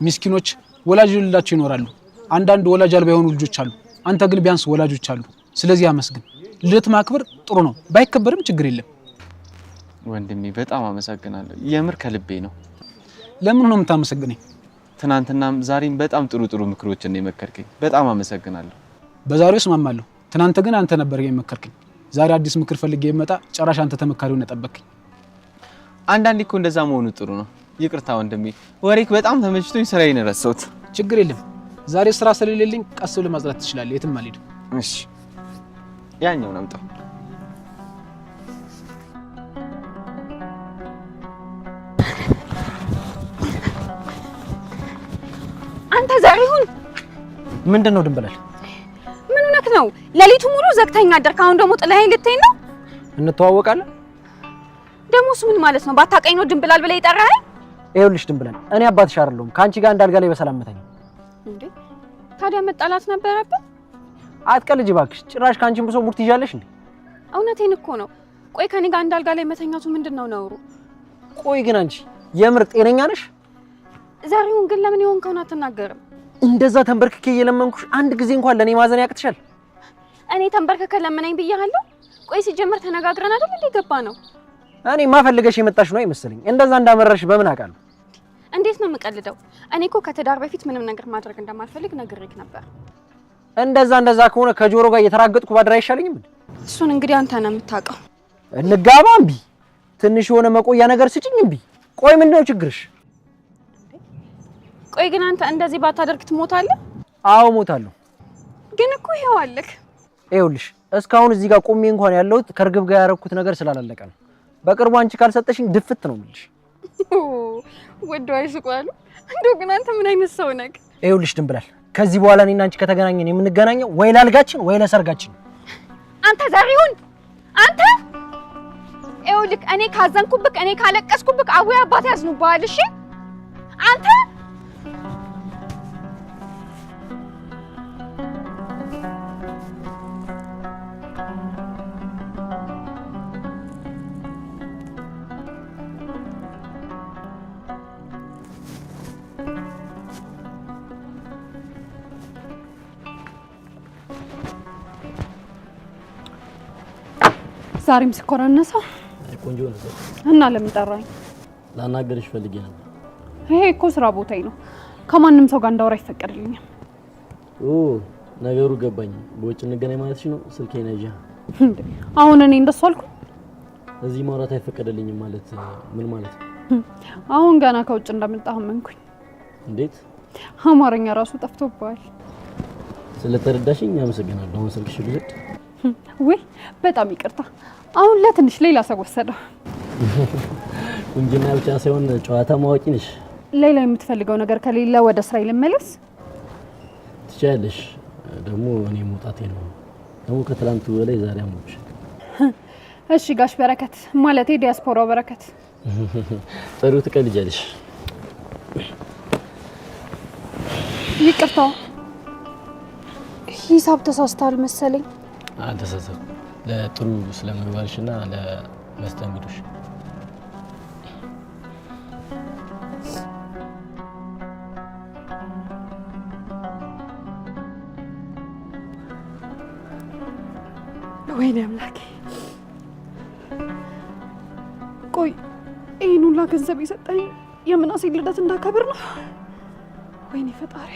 ምስኪኖች ወላጅ የሌላቸው ይኖራሉ። አንዳንድ ወላጅ አልባ የሆኑ ልጆች አሉ። አንተ ግን ቢያንስ ወላጆች አሉ። ስለዚህ አመስግን። ልደት ማክበር ጥሩ ነው፣ ባይከበርም ችግር የለም። ወንድሜ በጣም አመሰግናለሁ። የምር ከልቤ ነው። ለምን ነው የምታመሰግነኝ? ትናንትናም ዛሬም በጣም ጥሩ ምክሮችን ነው የመከርከኝ። በጣም አመሰግናለሁ። በዛሬው እስማማለሁ። ትናንት ግን አንተ ነበር የመከርከኝ። ዛሬ አዲስ ምክር ፈልጌ የመጣ ጭራሽ አንተ ተመካሪውን ነጠበከኝ። አንዳንዴ እኮ እንደዛ መሆኑ ጥሩ ነው። ይቅርታ ወንድሜ፣ ወሬክ በጣም ተመችቶኝ ስራዬን ረሳሁት። ችግር የለም። ዛሬ ስራ ስለሌለኝ ቀስ ብለህ ማጽዳት ትችላለህ። የትም አልሄድም። እሺ ያኛው ነው አምጣው። አንተ ዛሬሁን ምንድነው ድንበላል? ምን ሆነክ ነው? ሌሊቱ ሙሉ ዘግተኛ አደርክ። አሁን ደግሞ ጥለኸኝ ልትሄድ ነው? እንተዋወቃለን። ደግሞ እሱ ምን ማለት ነው? ባታውቀኝ ነው ድንብላል ብለህ የጠራኸኝ? ይኸውልሽ ድንብላል፣ እኔ አባትሽ አይደለሁም። ከአንቺ ጋር እንዳልጋ ላይ በሰላም መተኛ። እንዴ ታዲያ መጣላት ነበረብን? አትቀልጂ እባክሽ። ጭራሽ ከአንቺም ብሶ ሙርት ይዣለሽ እንዴ? እውነቴን እኮ ነው። ቆይ ከኔ ጋር እንዳልጋ ላይ መተኛቱ ምንድነው ነውሩ? ቆይ ግን አንቺ የምር ጤነኛ ነሽ? ዛሬውን ግን ለምን የሆንከውን አትናገርም? እንደዛ ተንበርክኬ እየለመንኩሽ አንድ ጊዜ እንኳን ለኔ ማዘን ያቅትሻል? እኔ ተንበርከከ ለምነኝ ብያለሁ? ቆይ ሲጀመር ተነጋግረን አይደል እንዴ ገባ ነው? እኔ ማፈልገሽ የመጣሽ ነው አይመስልኝ። እንደዛ እንዳመረሽ በምን አውቃለሁ? እንዴት ነው የምቀልደው? እኔ እኮ ከትዳር በፊት ምንም ነገር ማድረግ እንደማልፈልግ ነግሬክ ነበር። እንደዛ ከሆነ ከጆሮ ጋር እየተራገጥኩ ባድራ አይሻለኝም እንዴ? እሱን እንግዲህ አንተ ነው የምታውቀው። እንጋባ እምቢ፣ ትንሽ የሆነ መቆያ ነገር ስጭኝ እምቢ። ቆይ ምንድነው ችግርሽ? ቆይ ግን አንተ እንደዚህ ባታደርግ ትሞታለህ? አዎ ሞታለሁ። ግን እኮ ይሄው አለክ። ይኸውልሽ እስካሁን እዚህ ጋር ቆሜ እንኳን ያለሁት ከርግብ ጋር ያደረኩት ነገር ስላላለቀ ነው። በቅርቡ አንቺ ካልሰጠሽኝ ድፍት ነው የምልሽ። ወዶ አይስቋሉ። እንደው ግን አንተ ምን አይነት ሰው ነህ? ይኸውልሽ ድንብላል፣ ከዚህ በኋላ እኔና አንቺ ከተገናኘን የምንገናኘው ወይ ላልጋችን ወይ ለሰርጋችን። አንተ ዘሪሁን፣ አንተ ይኸውልህ፣ እኔ ካዘንኩብክ፣ እኔ ካለቀስኩብክ አቡዬ አባቴ ያዝኑብሃል። እሺ አንተ ዛሬም ስኮር አነሳው። ቆንጆ ነበር እና ለምን ጠራኝ? ላናገርሽ ፈልጌ ነበር። ይሄ እኮ ስራ ቦታዬ ነው። ከማንም ሰው ጋር እንዳወራ አይፈቀድልኝም። ነገሩ ገባኝ። በውጭ እንገናኝ ማለትሽ ነው? ስልኬን ያዣ። አሁን እኔ እንደሱ አልኩ? እዚህ ማውራት አይፈቀድልኝም ማለት ምን ማለት ነው? አሁን ገና ከውጭ እንደመጣሁ መንኩኝ። እንዴት? አማርኛ ራሱ ጠፍቶብሃል። ስለተረዳሽኝ አመሰግናለሁ። አሁን ስልክሽ ልውሰድ? ወይ በጣም ይቅርታ። አሁን ለትንሽ ሌላ ሰው ወሰደው። ቁንጅና ብቻ ሳይሆን ጨዋታ ማዋቂ ነሽ። ሌላ የምትፈልገው ነገር ከሌለ ወደ ስራ ልመለስ? ትችያለሽ። ደግሞ እኔ መውጣቴ ነው። ደግሞ ከትላንቱ በላይ ዛሬ አሞች። እሺ ጋሽ በረከት ማለቴ ዲያስፖራው በረከት። ጥሩ ትቀልጃለሽ። ይቅርታ ሂሳብ ተሳስታል መሰለኝ። አልተሳሳትኩም። ለጥሩ ስለመግባልሽና ለመስተንግዶሽ ወይኔ አምላኬ። ቆይ ይሄን ሁላ ገንዘብ የሰጠኝ የምናሴ ልደት እንዳከብር ነው? ወይኔ ፈጣሪ።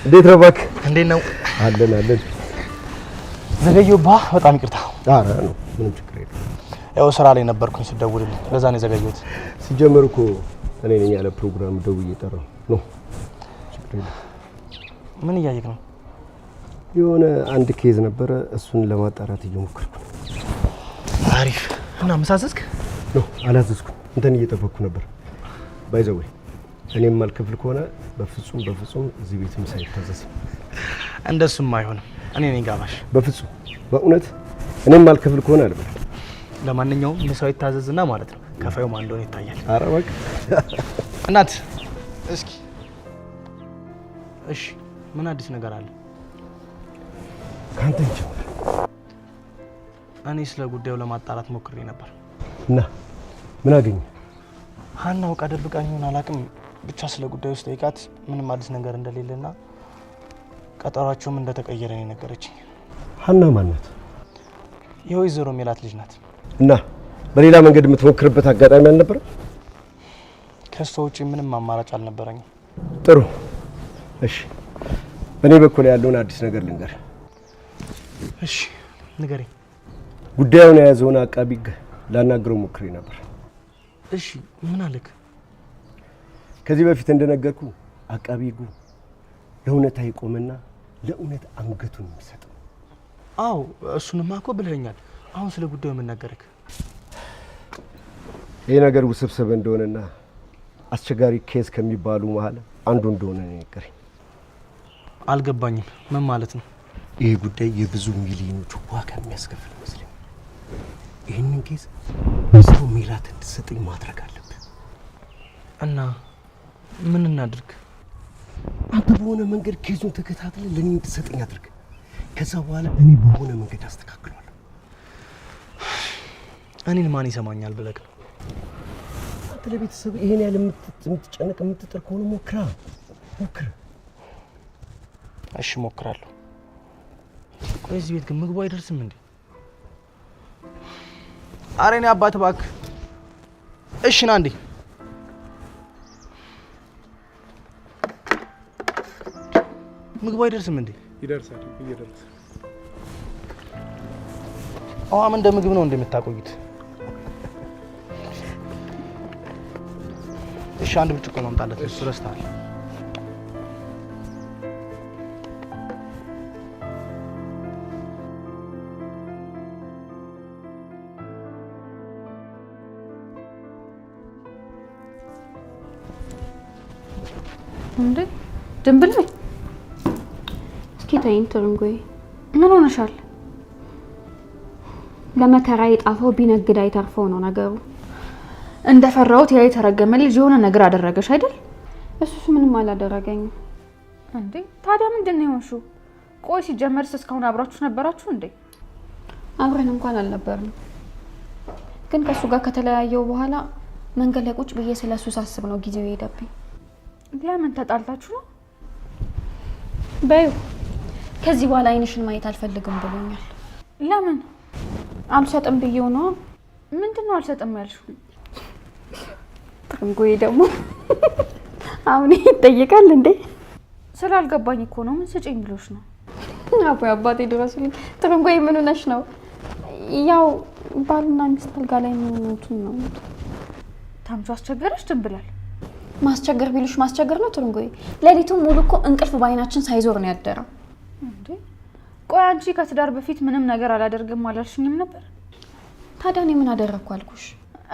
እንዴት ነው እባክህ? እንዴት ነው? አለን። ዘገየሁብህ፣ በጣም ይቅርታ። ኧረ ነው ምንም ችግር የለም። ያው ስራ ላይ ነበርኩኝ ስደውልልኝ፣ ለዛ ነው የዘገየሁት። ሲጀመር እኮ እኔ ነኝ ያለ ፕሮግራም ደውዬ እየጠራሁ ነው። ችግር የለም። ምን እያየክ ነው? የሆነ አንድ ኬዝ ነበረ፣ እሱን ለማጣራት እየሞከርኩ ነው። አሪፍ። እና መሳሰስክ? ነው አላዘዝኩም፣ እንትን እየጠበቅኩ ነበር። ባይዘው እኔም ማልከፍል ከሆነ በፍጹም እዚህ ቤት ምሳ አይታዘዝም። እንደሱም አይሆንም። እኔ ነኝ ጋባሽ። በፍጹም በእውነት እኔም ማልከፍል ከሆነ አልበል። ለማንኛውም ምሳው ይታዘዝና ማለት ነው ከፋዩ ማን እንደሆነ ይታያል። ኧረ በቃ እናት እስኪ እሺ፣ ምን አዲስ ነገር አለ? ካንተ እንጀምር። እኔ ስለ ጉዳዩ ለማጣራት ሞክሬ ነበር እና ምን አገኘ? ሀና አውቃ ደብቃኝ ይሆን አላውቅም፣ ብቻ ስለ ጉዳዩ ጠይቃት ምንም አዲስ ነገር እንደሌለና ቀጠሯቸውም እንደተቀየረ ነው የነገረችኝ። ሀና ማን ናት? የወይዘሮ ሜላት ልጅ ናት። እና በሌላ መንገድ የምትሞክርበት አጋጣሚ አልነበረም? ከሷ ውጪ ምንም አማራጭ አልነበረኝም። ጥሩ እሺ፣ በእኔ በኩል ያለውን አዲስ ነገር ልንገር። እሺ ንገረኝ። ጉዳዩን የያዘውን አቃቢ ሕግ ላናግረው ሞክሬ ነበር። እሺ ምን አለክ? ከዚህ በፊት እንደነገርኩ አቃቢ ሕጉ ለእውነት የቆመና ለእውነት አንገቱን የሚሰጥ ነው። አዎ እሱንማ እኮ ብለኸኛል። አሁን ስለ ጉዳዩ ምን ነገረክ? ይህ ነገር ውስብስብ እንደሆነና አስቸጋሪ ኬዝ ከሚባሉ መሀል አንዱ እንደሆነ ነው የነገረኝ። አልገባኝም። ምን ማለት ነው? ይህ ጉዳይ የብዙ ሚሊዮኖች ዋጋ የሚያስከፍል ይመስለኛል። ይህንን ኬዝ ወይዘሮ ሜላት እንድትሰጠኝ ማድረግ አለብህ። እና ምን እናድርግ? አንተ በሆነ መንገድ ኬዙን ተከታትለ ለኔ እንድትሰጠኝ አድርግ። ከዛ በኋላ እኔ በሆነ መንገድ አስተካክለዋለሁ። እኔን ማን ይሰማኛል ብለክ ነው? አንተ ለቤተሰብ ይሄን ያህል የምትጨነቅ የምትጥር ከሆነ ሞክር። እሺ ሞክራለሁ። ቆይ እዚህ ቤት ግን ምግቡ አይደርስም እንዴ? ኧረ እኔ አባት እባክህ። እሺ ና እንዴ። ምግቡ አይደርስም እንዴ? ይደርሳል፣ እየደረሰ። አዋም እንደ ምግብ ነው እንደምታቆዩት? እሺ አንድ ብርጭቆ ማምጣለት። እሱ ረስታል። እንዴ ድንብል ነኝ። እስኪ ተይኝ ትርንጎዬ፣ ምን ሆነሻል? ለመከራ የጣፈው ቢነግድ አይተርፈው ነው ነገሩ። እንደፈራሁት ያ የተረገመ ልጅ የሆነ ነገር አደረገሽ አይደል? እሱስ ምንም አላደረገኝም። እንዴ ታዲያ ምንድን ነው የሆንሽው? ቆይ ሲጀመርስ እስካሁን አብራችሁ ነበራችሁ እንዴ? አብረን እንኳን አልነበርንም፣ ግን ከሱ ጋር ከተለያየው በኋላ መንገድ ላይ ቁጭ ብዬ ስለሱ ሳስብ ነው ጊዜው የሄደብኝ። ለምን ተጣልታችሁ ነው? በዩ ከዚህ በኋላ አይንሽን ማየት አልፈልግም ብሎኛል። ለምን? አልሰጥም ብዬው ነው። ምንድን ነው አልሰጥም ያልሽው? ትርንጎዬ ደግሞ አሁን ይጠይቃል እንዴ? ስላልገባኝ እኮ ነው። ምን ስጪኝ ብሎሽ ነው? አባቴ ድረሱልኝ። ትርንጎዬ ምን ሆነሽ ነው? ያው ባልና ሚስት አልጋ ላይ የሚሆኑትን ነው። ታምቹ አስቸገረሽ? ድንብላል ማስቸገር ቢሉሽ ማስቸገር ነው ትርንጎዬ። ሌሊቱን ሙሉ እኮ እንቅልፍ በአይናችን ሳይዞር ነው ያደረው። እንዴ ቆይ አንቺ ከትዳር በፊት ምንም ነገር አላደርግም አላልሽኝም ነበር? ታዲያ እኔ ምን አደረግኩ አልኩሽ?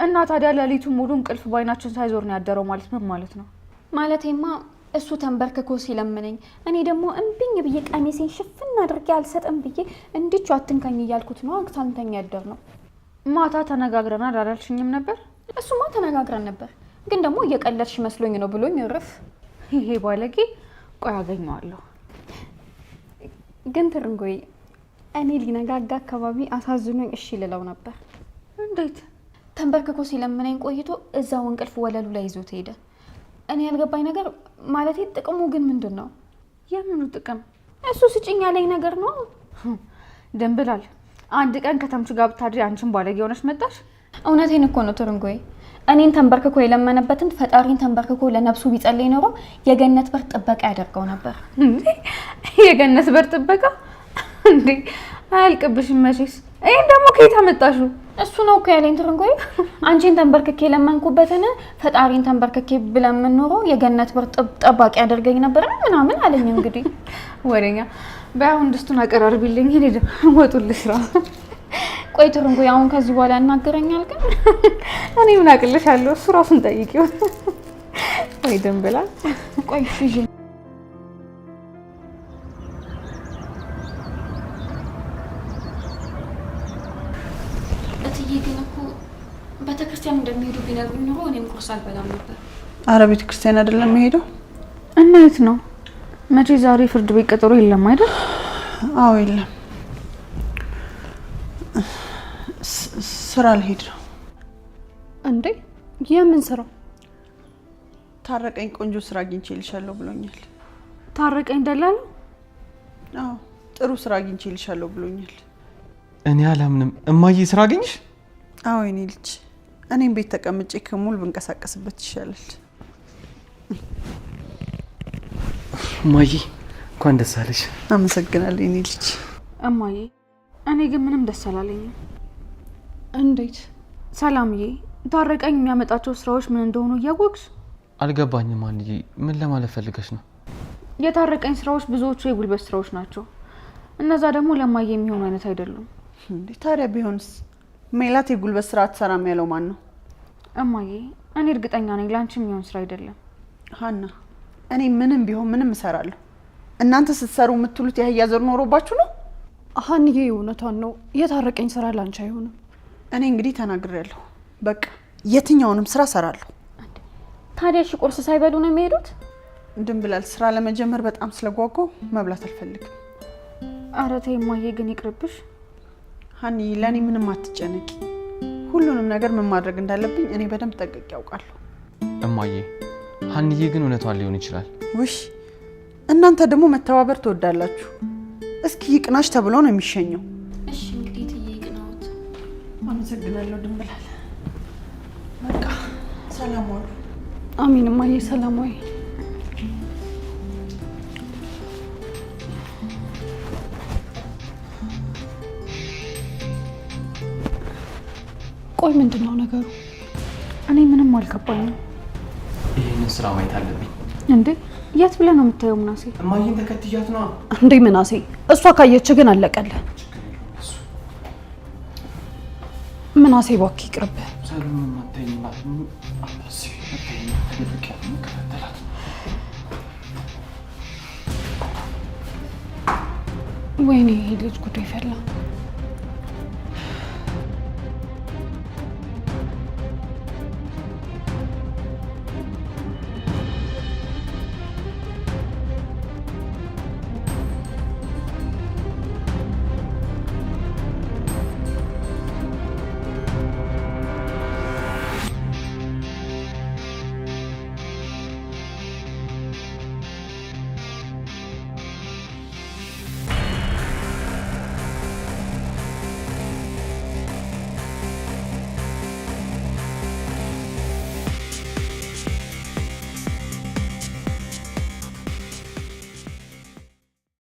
እና ታዲያ ሌሊቱን ሙሉ እንቅልፍ በአይናችን ሳይዞር ነው ያደረው ማለት ምን ማለት ነው? ማለቴማ እሱ ተንበርክኮ ሲለምነኝ እኔ ደግሞ እምቢኝ ብዬ ቀሚሴን ሽፍን አድርጌ አልሰጥም ብዬ እንድቹ አትንካኝ እያልኩት ነው ሳንተኛ ያደር ነው። ማታ ተነጋግረናል አላልሽኝም ነበር? እሱማ ተነጋግረን ነበር፣ ግን ደግሞ እየቀለድሽ መስሎኝ ነው ብሎኝ እርፍ። ይሄ ባለጌ። ቆይ አገኘዋለሁ። ግን ትርንጎዬ እኔ ሊነጋጋ አካባቢ አሳዝኖኝ እሺ ልለው ነበር። እንዴት? ተንበርክኮ ሲለምነኝ ቆይቶ እዛው እንቅልፍ ወለሉ ላይ ይዞት ሄደ። እኔ ያልገባኝ ነገር ማለቴ ጥቅሙ ግን ምንድን ነው? የምኑ ጥቅም? እሱ ስጭኝ ያለኝ ነገር ነው። ድንብላል፣ አንድ ቀን ከተምቹ ጋር ብታድሪ አንቺን ባለጌ ሆነሽ መጣሽ። እውነቴን እኮ ነው ትርንጎዬ። እኔን ተንበርክኮ የለመነበትን ፈጣሪን ተንበርክኮ ለነፍሱ ቢጸልይ ኖሮ የገነት በር ጥበቃ ያደርገው ነበር። የገነት በር ጥበቃ እንዴ? አያልቅብሽም መቼስ። ይሄን ደግሞ ከየት አመጣሽው? እሱ ነው እኮ ያለኝ ትርንጎዬ። አንቺን ተንበርክኬ ለመንኩበትን ፈጣሪን ተንበርክኬ ብለምን ኖሮ የገነት በር ጠባቂ ያደርገኝ ነበር ምናምን አለኝ። እንግዲህ ወሬኛ። በአሁን ድስቱን አቀራርቢልኝ። እኔ ደግሞ ወጡን ልስራ። ቆይ ትርንጎዬ አሁን ከዚህ በኋላ ያናገረኛል ግን? እኔ ምን አቅልሻለሁ? እሱ ራሱን ጠይቂው። ወይ ድንብላል። ቆይ ፍጂ እትዬ ግን እኮ ቤተክርስቲያን እንደሚሄዱ ቢነግሩኝ ኖሮ እኔም ቁርስ አልበላም ነበር። አረ ቤተክርስቲያን አይደለም የሚሄደው። እና የት ነው? መቼ ዛሬ ፍርድ ቤት ቀጠሮ የለም አይደል? አዎ የለም። ስራ ልሄድ ነው። እንዴ የምን ስራ? ታረቀኝ ቆንጆ ስራ አግኝቼልሻለሁ ብሎኛል። ታረቀኝ ደላላ? አዎ ጥሩ ስራ አግኝቼልሻለሁ ብሎኛል። እኔ አላምንም። እማዬ ስራ አገኘሽ? አዎ የኔ ልጅ፣ እኔም ቤት ተቀምጬ ከሙል ብንቀሳቀስበት ይሻላል። እማዬ እንኳን ደስ አለሽ። አመሰግናለሁ የኔ ልጅ። እማዬ እኔ ግን ምንም ደስ አላለኝም። እንዴት? ሰላምዬ ታረቀኝ የሚያመጣቸው ስራዎች ምን እንደሆኑ እያወቅሽ? አልገባኝም። አንዬ ምን ለማለት ፈልገሽ ነው? የታረቀኝ ስራዎች ብዙዎቹ የጉልበት ስራዎች ናቸው። እነዛ ደግሞ ለማዬ የሚሆኑ አይነት አይደሉም። እንዴ ታዲያ ቢሆንስ? ሜላት የጉልበት ስራ አትሰራም ያለው ማን ነው? እማዬ እኔ እርግጠኛ ነኝ ለአንቺ የሚሆን ስራ አይደለም። ሀና እኔ ምንም ቢሆን ምንም እሰራለሁ። እናንተ ስትሰሩ የምትሉት የአህያ ዘር ኖሮባችሁ ነው? ሀንዬ እውነቷን ነው። የታረቀኝ ስራ ላንቺ አይሆንም። እኔ እንግዲህ ተናግሬያለሁ። በቃ የትኛውንም ስራ እሰራለሁ። ታዲያ እሺ ቁርስ ሳይበሉ ነው የሚሄዱት? ድንብላል ስራ ለመጀመር በጣም ስለጓጓው መብላት አልፈልግም። ኧረ ተይ እማዬ ግን ይቅርብሽ። ሀኒ ለእኔ ምንም አትጨነቂ። ሁሉንም ነገር ምን ማድረግ እንዳለብኝ እኔ በደንብ ጠንቅቄ ያውቃለሁ። እማዬ ሀንዬ ግን እውነቷን ሊሆን ይችላል። ውሽ እናንተ ደግሞ መተባበር ትወዳላችሁ። እስኪ ይቅናሽ ተብሎ ነው የሚሸኘው። እሺ እንግዲህ ትዬ ይቅናዎት። አመሰግናለሁ ድንብላል። በቃ ሰላም ዋሉ። አሚን እማዬ ሰላም ወይ። ቆይ ምንድን ነው ነገሩ? እኔ ምንም አልገባኝም። ይህንን ስራ ማየት አለብኝ። እንዴ የት ብለህ ነው የምታየው ምናሴ? እማዬን ተከትያት ነው። እንዴ ምናሴ፣ እሷ ካየች ግን አለቀልህ። ምናሴ እባክህ ይቅርብህ። ሰሉን ማተኝ ማለት ነው። አባሲ ማተኝ ተደብቄ የምከታተላት ወይኔ ይሄ ልጅ ጉዱ ይፈላ።